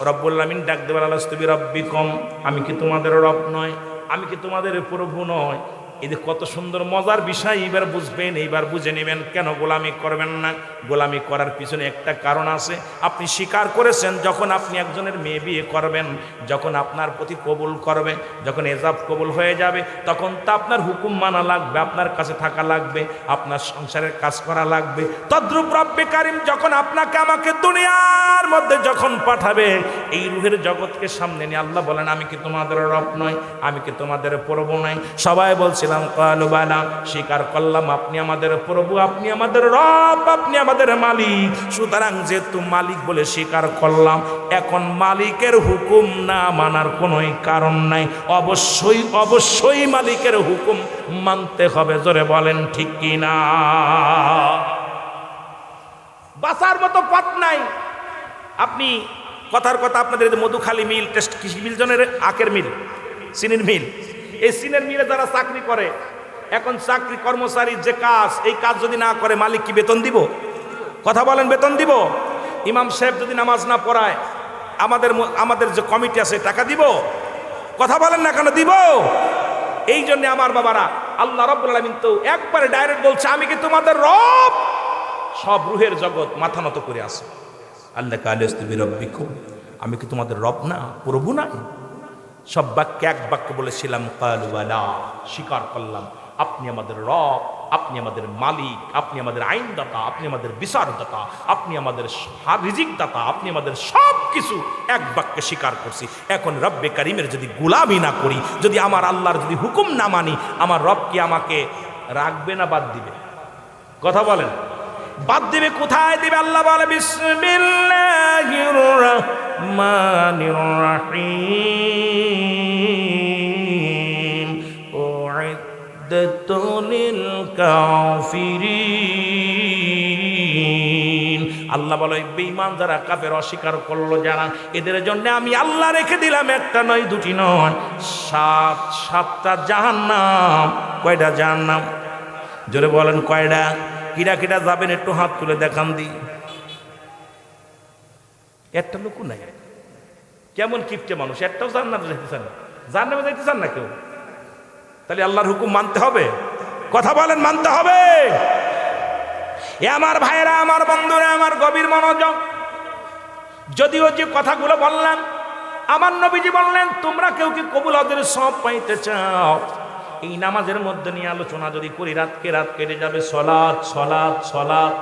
রব্বুল আলামিন ডাক দেবার আলাস্তুবি রব্বিকুম, আমি কি তোমাদের রব নয়? আমি কি তোমাদের প্রভু নয়? এই যে কত সুন্দর মজার বিষয়, এইবার বুঝবেন, এইবার বুঝে নেবেন কেন গোলামি করবেন না। গোলামি করার পিছনে একটা কারণ আছে। আপনি স্বীকার করেছেন যখন আপনি একজনের মেয়ে বিয়ে করবেন, যখন আপনার প্রতি কবুল করবে, যখন এজাব কবুল হয়ে যাবে, তখন তো আপনার হুকুম মানা লাগবে, আপনার কাছে থাকা লাগবে, আপনার সংসারের কাজ করা লাগবে। তদ্রূপ রব্বে কারিম যখন আপনাকে আমাকে দুনিয়ার মধ্যে যখন পাঠাবে, এই রুহের জগৎকে সামনে নিয়ে আল্লাহ বলেন, আমি কি তোমাদের রব নই? আমি কি তোমাদের প্রভু নই? সবাই বলছিলাম ক্বালু বালা, স্বীকার করলাম আপনি আমাদের প্রভু, আপনি আমাদের রব, আপনি আমাদের মালিক। সুতরাং যেহেতু মালিক বলে স্বীকার করলাম, এখন মালিকের হুকুম না মানার কোনো কারণ নাই। অবশ্যই অবশ্যই মালিকের হুকুম মানতে হবে। জোরে বলেন ঠিক কি না? বাঁচার মতো পথ নাই। আপনি কথার কথা, আপনাদের মধুখালী মিল, টেস্ট কৃষি মিল, জনের আখের মিল, চিনির মিল, এই চিনের মিলে যারা চাকরি করে, এখন চাকরি কর্মচারী যে কাজ, এই কাজ যদি না করে মালিক কি বেতন দিব? কথা বলেন, বেতন দিব? ইমাম সাহেব যদি নামাজ না পড়ায়, আমাদের যে কমিটি আছে টাকা দিব? কথা বলেন না কেন, দিব? এই জন্য আমার বাবারা, আল্লাহ রাব্বুল আলামিন তো একবারে ডাইরেক্ট বলছে, আমি কি তোমাদের রব? সব রুহের জগৎ মাথা নত করে আসে। আল্লাহ কালাস্তু বিরব্বিকুম, আমি কি তোমাদের রব না, প্রভু না? সব বাক্যে এক বাক্য বলেছিলাম ক্বালু বালা, স্বীকার করলাম আপনি আমাদের রব, আপনি আমাদের মালিক, আপনি আমাদের আইনদাতা, আপনি আমাদের বিচারদাতা, আপনি আমাদের রিজিক দাতা, আপনি আমাদের সব কিছু এক বাক্যে স্বীকার করছি। এখন রব্বে কারিমের যদি গোলামি না করি, যদি আমার আল্লাহর যদি হুকুম না মানি, আমার রব কি আমাকে রাখবে না বাদ দিবে? কথা বলেন, বাদ দিবে? কোথায় দিবে? আল্লাহ বলে বিসমিল্লাহির রাহমানির রাহিম, উইদ্দাতু লিল কাফিরিন। আল্লাহ বলে বেঈমান যারা, কাফের, অস্বীকার করলো যারা, এদের জন্য আমি আল্লাহ রেখে দিলাম একটা নয়, দুটি নয়, সাতটা জাহান্নাম। কয়টা জাহান্নাম? জোরে বলেন কয়টা? কিরা কিরা যাবেন একটু হাত তুলে দেখান দি। একটা লোক নাই। কেমন কিপটে মানুষ, একটাও জান্নাতে যাইতে চান না, জান্নাতে যাইতে চান না কেউ। তাহলে আল্লাহর হুকুম মানতে হবে। কথা বলেন, মানতে হবে। এ আমার ভাইয়েরা, আমার বন্ধুরা, আমার গভীর মনোযোগ। যদিও যে কথাগুলো বললাম, আমার নবীজি বললেন, তোমরা কেউ কি কবুল হজের সওয়াব পাইতে চাও, এই নামাজের মধ্যে নিয়ে আলোচনা যদি করি, রাত কেটে যাবে। সলাৎ সলাৎ সলাৎ।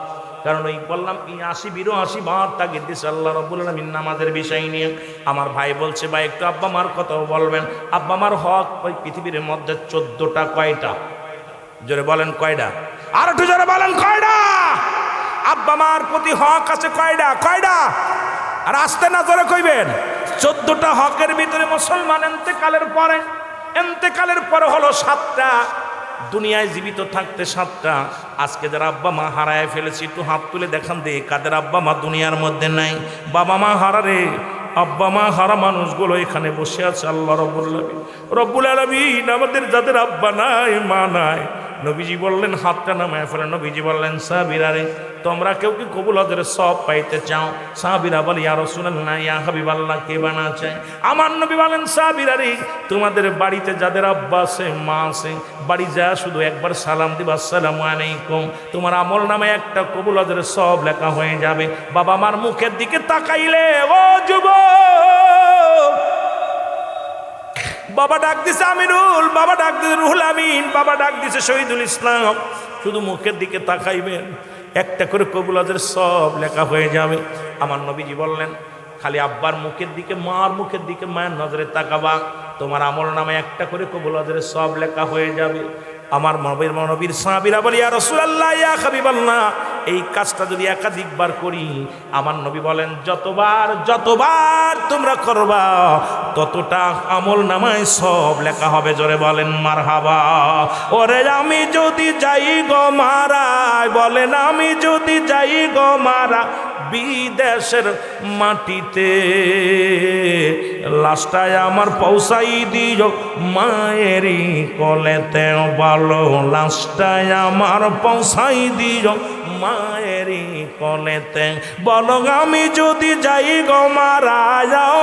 কারণ ওই বললাম, এই ৮০-৮২ বার তাগিদ দিয়েছে আল্লাহ রাব্বুল আলামিন নামাজের বিষয় নিয়ে। আমার ভাই বলছে, ভাই একটু আব্বা মার কথাও বলবেন। আব্বা মার হক ওই পৃথিবীর মধ্যে 14টা। কয়টা? জোরে বলেন কয়টা? আর একটু জোরে বলেন কয়টা? আব্বা মার প্রতি হক আছে কয়টা? কয়টা? আর আসতে না জোরে কইবেন। 14টা হকের ভিতরে মুসলমান এন্তেকালের পরে হলো 7টা। দুনিয়ায় জীবিত থাকতে 7টা। আজকে যারা আব্বা মা হারায় ফেলেছি, একটু হাত তুলে দেখান দে কাদের আব্বা মা দুনিয়ার মধ্যে নাই। বাবা মা হারারে, আব্বা মা হারা মানুষগুলো এখানে বসে আছে। আল্লাহ রব্বুল আলামিন আমাদের যাদের আব্বা নাই, মা নাই, নবীজি বললেন হাতটা নামায় ফেলেন। নবীজি বললেন, সাহাবীরা রে, তোমরা কেউ কি কবুল হজের সওয়াব পাইতে চাও? সাহাবীরা বলে, ইয়া রাসূলুল্লাহ, ইয়া হাবিবাল্লাহ, কে বানা চায়? আমার নবী বলেন, সাহাবীরা রে, তোমাদের বাড়িতে যাদের আব্বা আছে, মা আছে, বাড়ি যা শুধু একবার সালাম দিবা, আসসালামু আলাইকুম। তোমার আমল নামে একটা কবুল হজের সওয়াব লেখা হয়ে যাবে। বাবা মার মুখের দিকে তাকাইলে, ও যুবক, বাবা ডাক দিছে আমিরুল, বাবা ডাক দিছে রুহুল আমিন, বাবা ডাক দিছে শহীদুল ইসলাম, শুধু মুখের দিকে তাকাইবেন, একটা করে কবুল হজের সওয়াব লেখা হয়ে যাবে। আমার নবীজি বললেন, খালি আব্বার মুখের দিকে, মার মুখের দিকে মায়ের নজরে তাকাবা, তোমার আমল নামে একটা করে কবুল হজের সওয়াব লেখা হয়ে যাবে। আমার নবীর সাহাবীরা বলে, ইয়া রাসূলুল্লাহ, ইয়া হাবিবাল্লাহ, এই কাজটা যদি একাধিকবার করি, আমার নবী বলেন, যতবার তোমরা করবা, ততটা আমল নামায় সব লেখা হবে। জোরে বলেন মারহাবা। ওরে আমি যদি যাই গো মারা, বলেন আমি যদি যাই গো মারা বিদেশের মাটিতে, লাশটায় আমার পৌঁছাই দিও মায়েরই কলেতে। বলো, লাশটায় আমার পৌঁছাই দিও মায়েরই কলেতে। বলো, আমি যদি যাই গো মারা,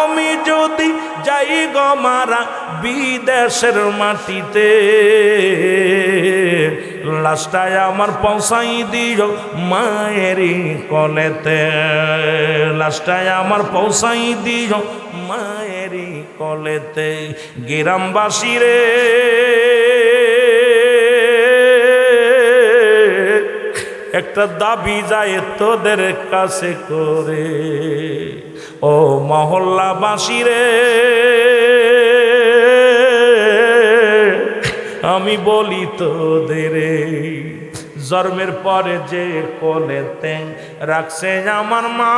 আমি যদি যাই গো মারা বিদেশের মাটিতে, লাশটায় আমার পৌঁছাই দিও মায়েরই কলেতে। লাশটায় আমার পৌঁছাই দিও মায়েরই কলেতে। গ্রামবাসী রে, একটা দাবি যায় তোদের কাছে করে, ও মহল্লাবাসী রে, আমি বলি তোদের, জন্মের পরে যে কোলেতে রাখছে আমার মা,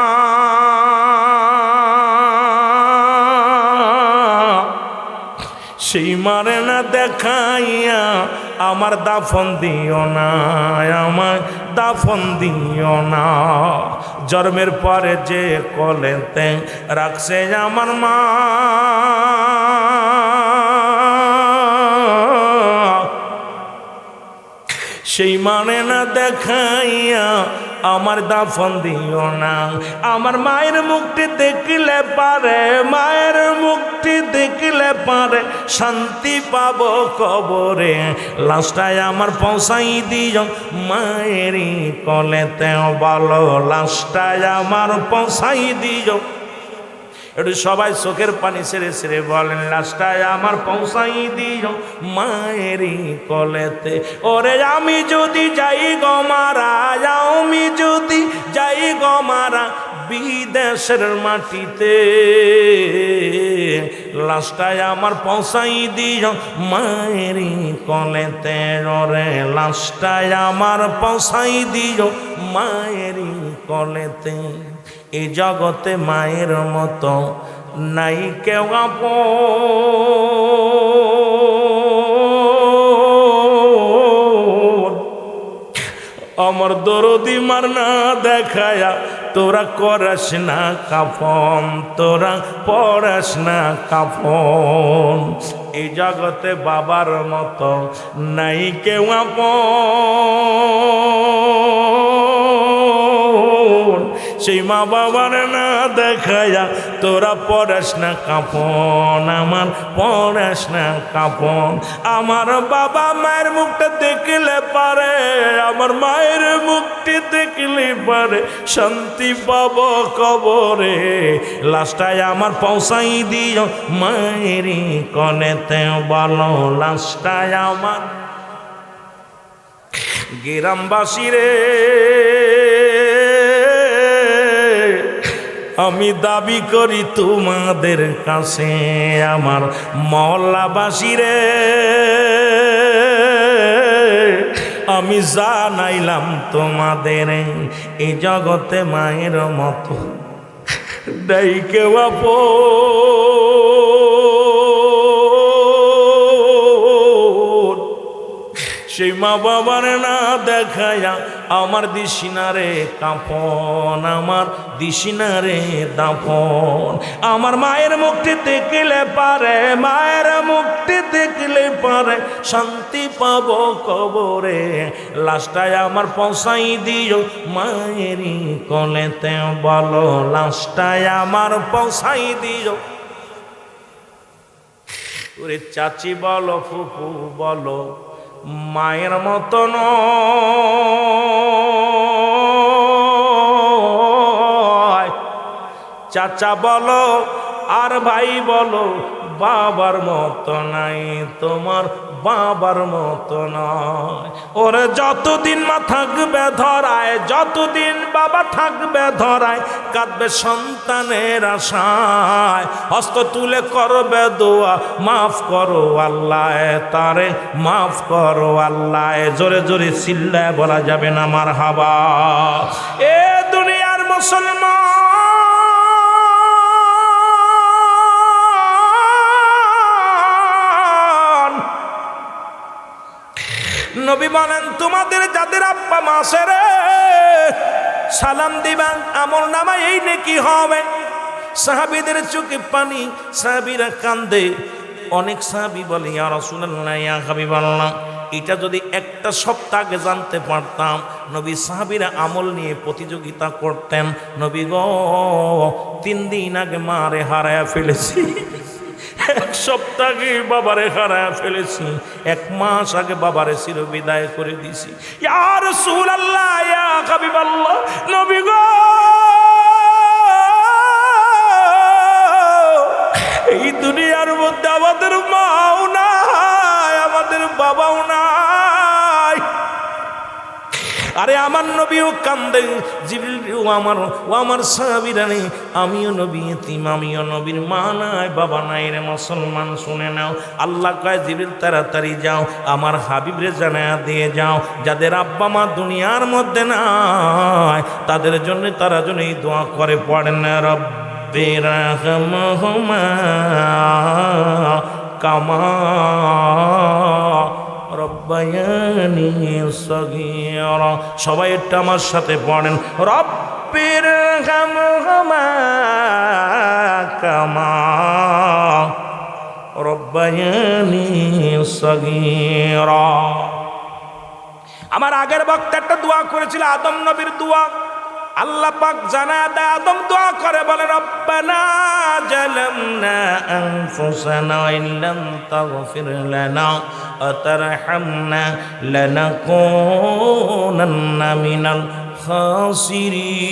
সেই মারে না দেখাইয়া আমার দাফন দিও না, আমার দাফন দিও না। জন্মের পরে যে কোলেতে রাখছে আমার মা, সেই মানে না দেখাইয়া আমার দাফন দিও না। আমার মায়ের মুখটি দেখলে পারে, মায়ের মুখটি দেখলে পারে শান্তি পাবো কবরে, লাশটায় আমার পৌঁছাই দিও মায়েরই কলেতে, বলো লাশটায় আমার পৌঁছাই দিও। একটু সবাই চোখের পানি ছেড়ে ছেড়ে বলেন, লাশটায় আমার পৌঁছাই দিও মায়েরই কলেতে। ওরে আমি যদি যাই গো মারা, আমি যদি যাই গো মারা বিদেশের মাটিতে, লাশটায় আমার পৌঁছাই দিও মায়েরই কলেতে। ওরে লাশটায় আমার পৌঁছাই দিও মায়েরই কলেতে। এই জগতে মায়ের মতো নাই কেউ আপন, আমার দরদি মার না দেখায়া তোরা করাস না কাফন, তোরা পড়াস না কাফন। এই জগতে বাবার মতো নাই কেউ আপন, সেই মা বাবার না দেখায়া তোরা পড়াস না কাফন, আমার পড়াস না কাফন। আমার বাবা মায়ের মুখটা দেখলে পারে, আমার মায়ের মুখটি দেখলে পারে শান্তি পাবো কবরে, লাশটায় আমার পৌঁছাই দিও মায়েরই কলেতে, বলো লাশটায় আমার। গ্রামবাসী রে, আমি দাবি করি তোমাদের কাছে, আমার মহল্লাবাসী রে, আমি জানাইলাম তোমাদের, এই জগতে মায়ের মতো নাই কেউ আপন। সেই মা বাবার না দেখায়া আমার দিশিনারে কাফন, আমার দিশিনারে দাফন। আমার মায়ের মুখটি দেখলে পারে, মায়ের মুখটি দেখলে পারে শান্তি পাবো কবরে, লাশটায় আমার পৌঁছাই দিও মায়েরই কলেতে, বলো লাশটায় আমার পৌঁছাই দিও। ওরে চাচি বলো, ফুফু বলো, মায়ের মতো নয়। চাচা বলো আর ভাই বলো, বাবার মতো নাই, তোমার বাবার মতো নয়। ওরে যতদিন মা থাকবে ধরায়, যতদিন বাবা থাকবে ধরায়, কাঁদবে সন্তানের আশায়, হস্ত তুলে করবে দোয়া, মাফ করো আল্লাহ তারে, মাফ করো আল্লাহ। জোরে জোরে চিল্লায় বলা যাবে না মারহাবা। এ দুনিয়ার মুসলমান, নবী বলেন তোমাদের যাদের আব্বা মা আছে রে, সালাম দিবা, আমল নামায় এই নেকি হবে। সাহাবীদের চোখে পানি, সাহাবীরা কান্দে। অনেক সাহাবী বলে, ইয়া রাসূলুল্লাহ, ইয়া হাবিবাল্লাহ, এটা যদি একটা সপ্তাহ আগে জানতে পারতাম। নবী সাহাবীরা আমল নিয়ে প্রতিযোগিতা করতেন। নবী গো, 3 দিন আগে মারে হারায়া ফেলেছি, 1 সপ্তাহ আগে বাবারে হারায়া ফেলেছি, 1 মাস আগে বাবারে চির বিদায় করে দিছি। ইয়া রাসূলুল্লাহ, ইয়া হাবিবাল্লাহ, নবী গো, এই দুনিয়ার মধ্যে আমাদের মাও নাই, আমাদের বাবাও নাই। আরে আমার নবীও কান্দে, জিবরিল ও আমার সাহাবীরা রে, আমিও নবী এতিম, আমিও নবীর মা নাই বাবা নাই রে মুসলমান শুনে নাও। আল্লাহ কয় জিবরিল তাড়াতাড়ি যাও আমার হাবিবরে জানায়া দিয়ে যাও, যাদের আব্বা মা দুনিয়ার মধ্যে নাই তাদের জন্য তারা যেন এই দোয়া করে পড়েন, রব্বি রাহমহুমা কামা রব্বায়ানি সগীরা। সবাই একটু আমার সাথে পড়েন, রব্বি রাহমহুমা কামা রব্বায়ানি সগীরা। আমার আগের বক্তা একটা দোয়া করেছিল, আদম নবীর দোয়া। আল্লাহ পাক জানা দেয়, আদম দোয়া করে বলে, রব্বানা জালামনা আনফুসানা ওয়া ইল্লাম তাগফির লানা ওয়া তারহামনা লানাকুনান্না মিনাল খাসিরিন।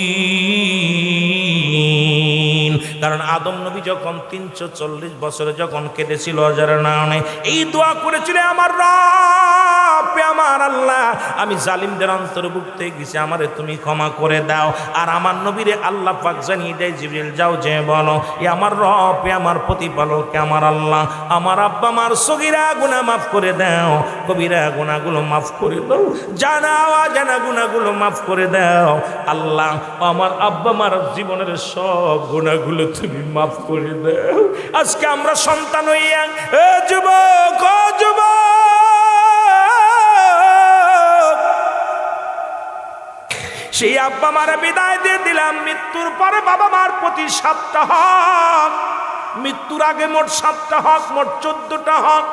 কারণ আদম নবী যখন 340 বছরে যখন কেঁদেছিল অজানা নামে, এই দোয়া করেছিল, আমার রব আমার আল্লাহ, আমি জালিমদের অন্তর্ভুক্ত গেছি, আমারে তুমি ক্ষমা করে দাও। আর আমার নবীরে আল্লাহ পাক জানিয়ে দেয়, জিবরিল যাও যে বলো, এ আমার রব, এ আমার প্রতিপালক, আমার আল্লাহ, আমার আব্বা মার সগীরা গুনাহ মাফ করে দাও, কবিরা গুনাহগুলো মাফ করে দাও, জানা অজানা গুনাহগুলো মাফ করে দাও। আল্লাহ আমার আব্বা মার জীবনের সব গুনাহগুলো তুমি মাফ করে দাও। আজকে আমরা সন্তান হইয়া, এ যুবক, ও যুবক, সেই আব্বা মারে বিদায় দিয়ে দিলাম। মৃত্যুর পরে বাবা মার প্রতি 7টা হক, মৃত্যুর আগে মোট 7টা হক, মোট 14টা হক।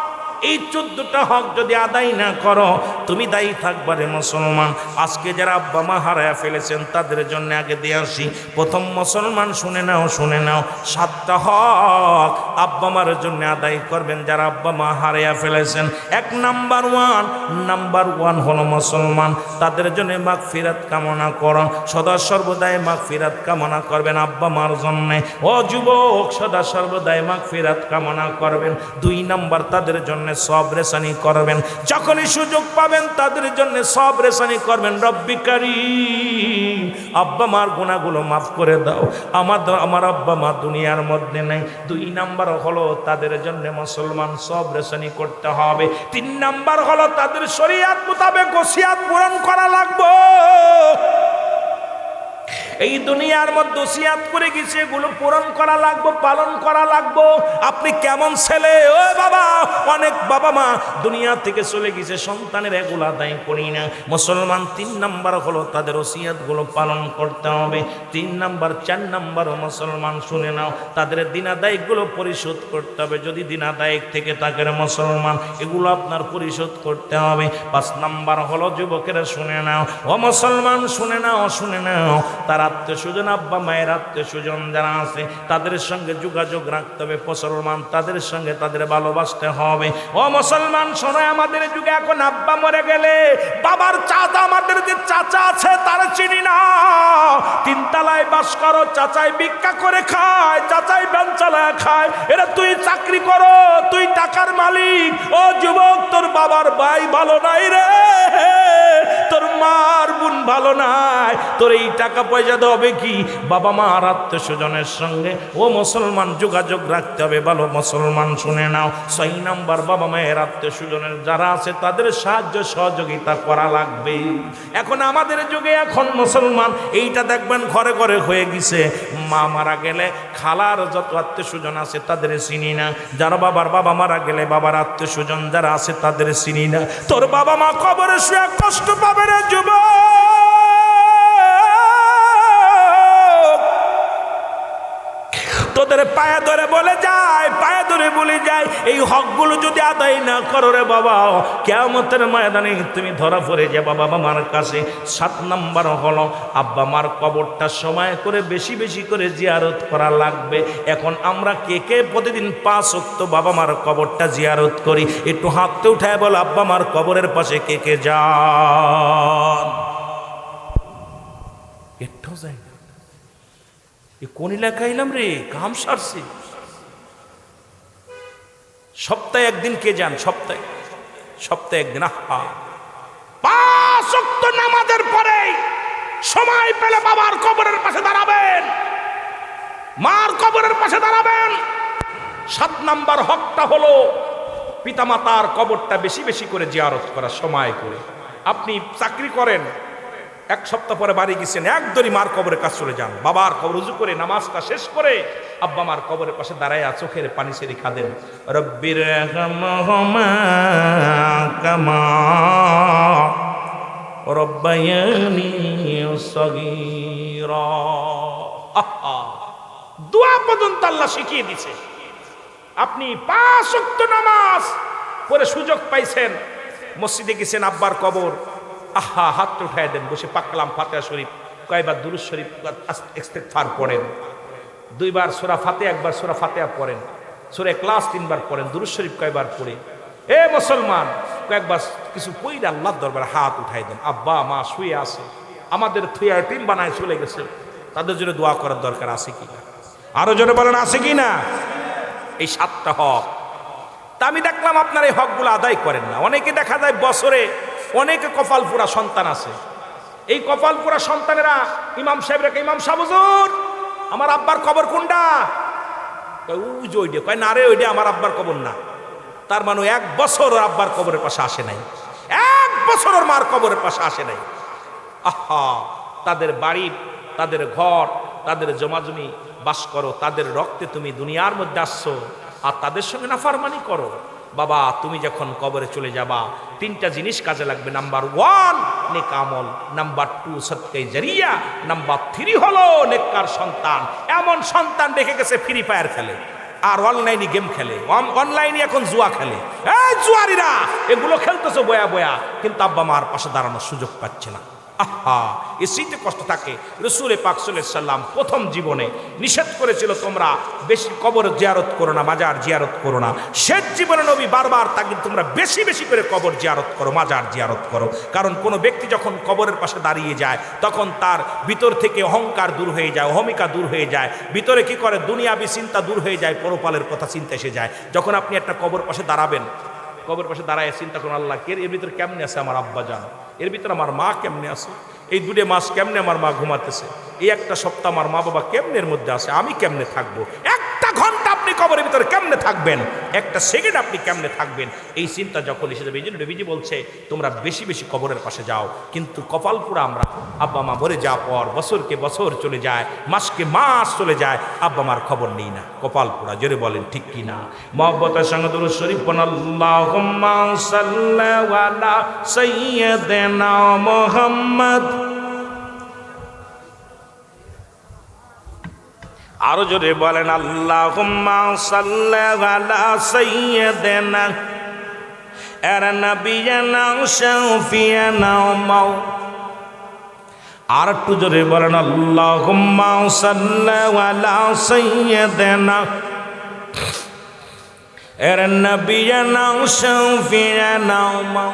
এই 14টা হক যদি আদায় না করো তুমি দায়ী থাকবা রে মুসলমান। আজকে যারা আব্বা মা হারায়া ফেলেছেন তাদের জন্য আগে দিয়ে আসি। প্রথম মুসলমান শুনে নাও, শুনে নাও, 7টা হক আব্বা মার জন্য আদায় করবেন যারা আব্বা মা হারায়া ফেলেছেন। নাম্বার ওয়ান হলো মুসলমান, তাদের জন্য মাগফিরাত কামনা করো, সদা সর্বদাই মাগফিরাত কামনা করবেন আব্বা মার জন্য। ও যুবক, সদা সর্বদাই মাগফিরাত কামনা করবেন। 2 নাম্বার, তাদের জন্য সব রেসানি করবেন, যখনই সুযোগ পাবেন তাদের জন্য সব রেসানি করবেন। রব্বি কারীম, আব্বা মার গুনাহগুলো মাফ করে দাও, আমার আব্বা মা দুনিয়ার মধ্যে নেই। 2 নাম্বার হলো তাদের জন্য মুসলমান সব রেসানি করতে হবে। 3 নাম্বার হলো তাদের শরীয়ত মোতাবেক ওসিয়াত পূরণ করা লাগবে। এই দুনিয়ার মধ্যে ওসিয়াত করে গেছে, এগুলো পূরণ করা লাগবে, পালন করা লাগবে। আপনি কেমন ছেলে, ও বাবা, অনেক বাবা মা দুনিয়া থেকে চলে গেছে, সন্তানের এগুলো আদায় করি না। মুসলমান 3 নাম্বার হলো তাদের ওসিয়াতগুলো পালন করতে হবে। 3 নাম্বার, 4 নাম্বার মুসলমান শুনে নাও, তাদের দিনাদায়কগুলো পরিশোধ করতে হবে। যদি দিনাদায়ক থেকে থাকে মুসলমান, এগুলো আপনার পরিশোধ করতে হবে। 5 নাম্বার হলো যুবকেরা শুনে নাও, ও মুসলমান শুনে নাও, শুনে নাও, তার আত্মীয় স্বজন, আব্বা মায়ের আত্মীয় স্বজন যারা আছে তাদের সঙ্গে যোগাযোগ রাখতে হবে। মুসলমান তাদের সঙ্গে তাদের ভালোবাসতে হবে। ও মুসলমান শোনো, আমাদের যুগে এখন আব্বা মরে গেলে বাবার চাচা, আমাদের যে চাচা আছে তার চিনি না। 3 তলায় বাস করো, চাচাই ভিক্ষা করে খায়, চাচাই ভ্যান চালায় খায়। এরা তুই চাকরি করো, তুই টাকার মালিক। ও যুবক, তোর বাবার ভাই ভালো নাই রে, তোর মার বোন ভালো নাই, তোর এই টাকা পয়সা হবে কি? বাবা মা আর আত্মীয় স্বজনের সঙ্গে ও মুসলমান যোগাযোগ রাখতে হবে। ভালো মুসলমান শুনে নাও, 6 নাম্বার, বাবা মায়ের আত্মীয় স্বজনের যারা আছে তাদের সাহায্য সহযোগিতা করা লাগবে। এখন আমাদের যুগে এখন মুসলমান এইটা দেখবেন ঘরে ঘরে হয়ে গেছে। মা মারা গেলে খালার যত আত্মীয় স্বজন আছে তাদের চিনি না, যারা বাবার বাবা মারা গেলে বাবার আত্মীয় স্বজন যারা আছে তাদের চিনি না। তোর বাবা মা কবরে শুয়ে কষ্ট পাবে রে যুবক। তোদের পায়ে ধরে বলে যায়, পায়ে ধরে বলে যায়, এই হকগুলো যদি আদায় না করো রে বাবা, কিয়ামতের ময়দানে তুমি ধরা পড়ে যাবে বাবা মার কাছে। 7 নাম্বার হলো আব্বা মার কবরটা সময় করে বেশি বেশি করে জিয়ারত করা লাগবে। এখন আমরা কে কে প্রতিদিন 5 ওয়াক্ত বাবা মার কবরটা জিয়ারত করি? একটু হাততে উঠায় বল, আব্বা মার কবরের পাশে কে কে যান? একটাও যায় না। কোন এলাকায় এলাম রে, কাম সারছি। সপ্তাহে একদিন কে যান? সপ্তাহে একদিন। 5 ওয়াক্ত নামাজের নামাজের পরে সময় পেলে বাবার কবরের পাশে দাঁড়াবেন, মার কবরের পাশে দাঁড়াবেন। 7 নাম্বার হকটা হলো পিতামাতার কবরটা বেশি বেশি করে জিয়ারত করা, সময় করে। আপনি চাকরি করেন, 1 সপ্তাহ পরে বাড়ি গেছেন, একদরই মার কবরের কাছে চলে যান, বাবার কবর উজু করে নামাজটা শেষ করে আব্বা মার কবরের পাশে দাঁড়ায় চোখের পানি ছেড়ে কাঁদেন, রব্বির রহমহুমা কামা রব্বায়ানি সগীরা। দোয়া পর্যন্ত আল্লাহ শিখিয়ে দিছে। আপনি 5 ওয়াক্ত নামাজ পরে সুযোগ পাইছেন, মসজিদে গেছেন, আব্বার কবর, আহা হাত উঠায় দেন, বসে পাকলাম ফাতিহা শরীফ, কয়বার দুরূদ শরীফ ইস্তিগফার পড়েন, 2 বার সূরা ফাতিহা, 1 বার সূরা ফাতিহা পড়েন, সূরা ইখলাস 3 বার পড়েন, দুরূদ শরীফ কয়বার পড়ে। এ মুসলমান, কয়েকবার কিছু পড়ে আল্লাহর দরবারে হাত উঠায় দেন। আব্বা মা শুয়ে আছে, আমাদের থুয়া টিম বানায় চলে গেছে, তাদের জন্য দোয়া করার দরকার আছে কিনা? আরো জোরে বলেন আছে কিনা? এই 7টা হক। তা আমি দেখলাম আপনার এই হকগুলো আদায় করেন না। অনেকে দেখা যায় বছরে অনেকে কপাল পোড়া সন্তান আছে, এই কপাল পোড়া সন্তানেরা ইমাম সাহেবরা, ইমাম সাহেব হুজুর আমার আব্বার কবর কোনটা? কয় না রে, ওইটা আমার আব্বার কবর না। তার মানে 1 বছর ওর আব্বার কবরের পাশে আসে নাই, 1 বছর ওর মার কবরের পাশে আসে নাই। আহা, তাদের বাড়ি, তাদের ঘর, তাদের জমাজমি বাস করো, তাদের রক্তে তুমি দুনিয়ার মধ্যে আসছো, আর তাদের সঙ্গে নাফরমানি করো। বাবা তুমি যখন কবরে চলে যাবা 3টা জিনিস কাজে লাগবে। নাম্বার 1 নেক আমল, নাম্বার 2 সদকায়ে জারিয়া, নাম্বার 3 হলো নেককার সন্তান। এমন সন্তান দেখে গেছে ফ্রি ফায়ার খেলে আর অনলাইনে গেম খেলে, অনলাইনে এখন জুয়া খেলে। এই জুয়ারিরা এগুলো খেলতেছে বয়া বয়া, কিন্তু আব্বা মার পাশে দাঁড়ানোর সুযোগ পাচ্ছে না। আহা, এসিতে কষ্ট থাকে। রাসূল পাক সাল্লাল্লাহু আলাইহি সাল্লাম প্রথম জীবনে নিষেধ করেছিল তোমরা বেশি কবর জিয়ারত করো না, মাজার জিয়ারত করো না। শেষ জীবনে নবী বারবার তাকে তোমরা বেশি বেশি করে কবর জিয়ারত করো, মাজার জিয়ারত করো। কারণ কোনো ব্যক্তি যখন কবরের পাশে দাঁড়িয়ে যায় তখন তার ভিতর থেকে অহংকার দূর হয়ে যায়, অহমিকা দূর হয়ে যায়, ভিতরে কি করে দুনিয়াবি চিন্তা দূর হয়ে যায়, পরপালের কথা চিন্তা এসে যায়। যখন আপনি একটা কবর পাশে দাঁড়াবেন, কবর পাশে দাঁড়ায় চিন্তা করুন, আল্লাহ এর ভিতরে কেমনে আছে আমার আব্বা জান, এর ভিতরে আমার মা কেমনে আছে, এই 2 মাস কেমনে আমার মা ঘুমাতেছে, এই 1টা সপ্তাহ আমার মা বাবা কেমনের মধ্যে আছে, আমি কেমনে থাকবো, 1টা ঘন্টা আপনি কবরের ভিতরে কেমনে থাকবেন, 1টা সেকেন্ড আপনি কেমনে থাকবেন, এই চিন্তা যখন এসে যাবে। এই জন্য নবীজি বলছে তোমরা বেশি বেশি কবরের পাশে যাও। কিন্তু কপাল পুরা আমরা, আব্বা মা মরে যাওয়ার পর বছরকে বছর চলে যায়, মাসকে মাস চলে যায়, আব্বা মার খবর নেই না। কপাল পুরা, জোরে বলেন ঠিক কি না? মহব্বতের সঙ্গে দুরূদ শরীফ পড়ুন, আল্লাহুম্মা সাল্লি আলা সাইয়্যিদিনা মুহাম্মদ। আরো জোরে বলেন, আল্লাহুম্মা সাল্লি আলা সাইয়্যিদিনা আর নবিয়ানা শাফিয়ানা মাও। আর একটু জোরে বলেন, আল্লাহুম্মা সাল্লি আলা সাইয়্যিদিনা আর নবিয়ানা শাফিয়ানা মাও।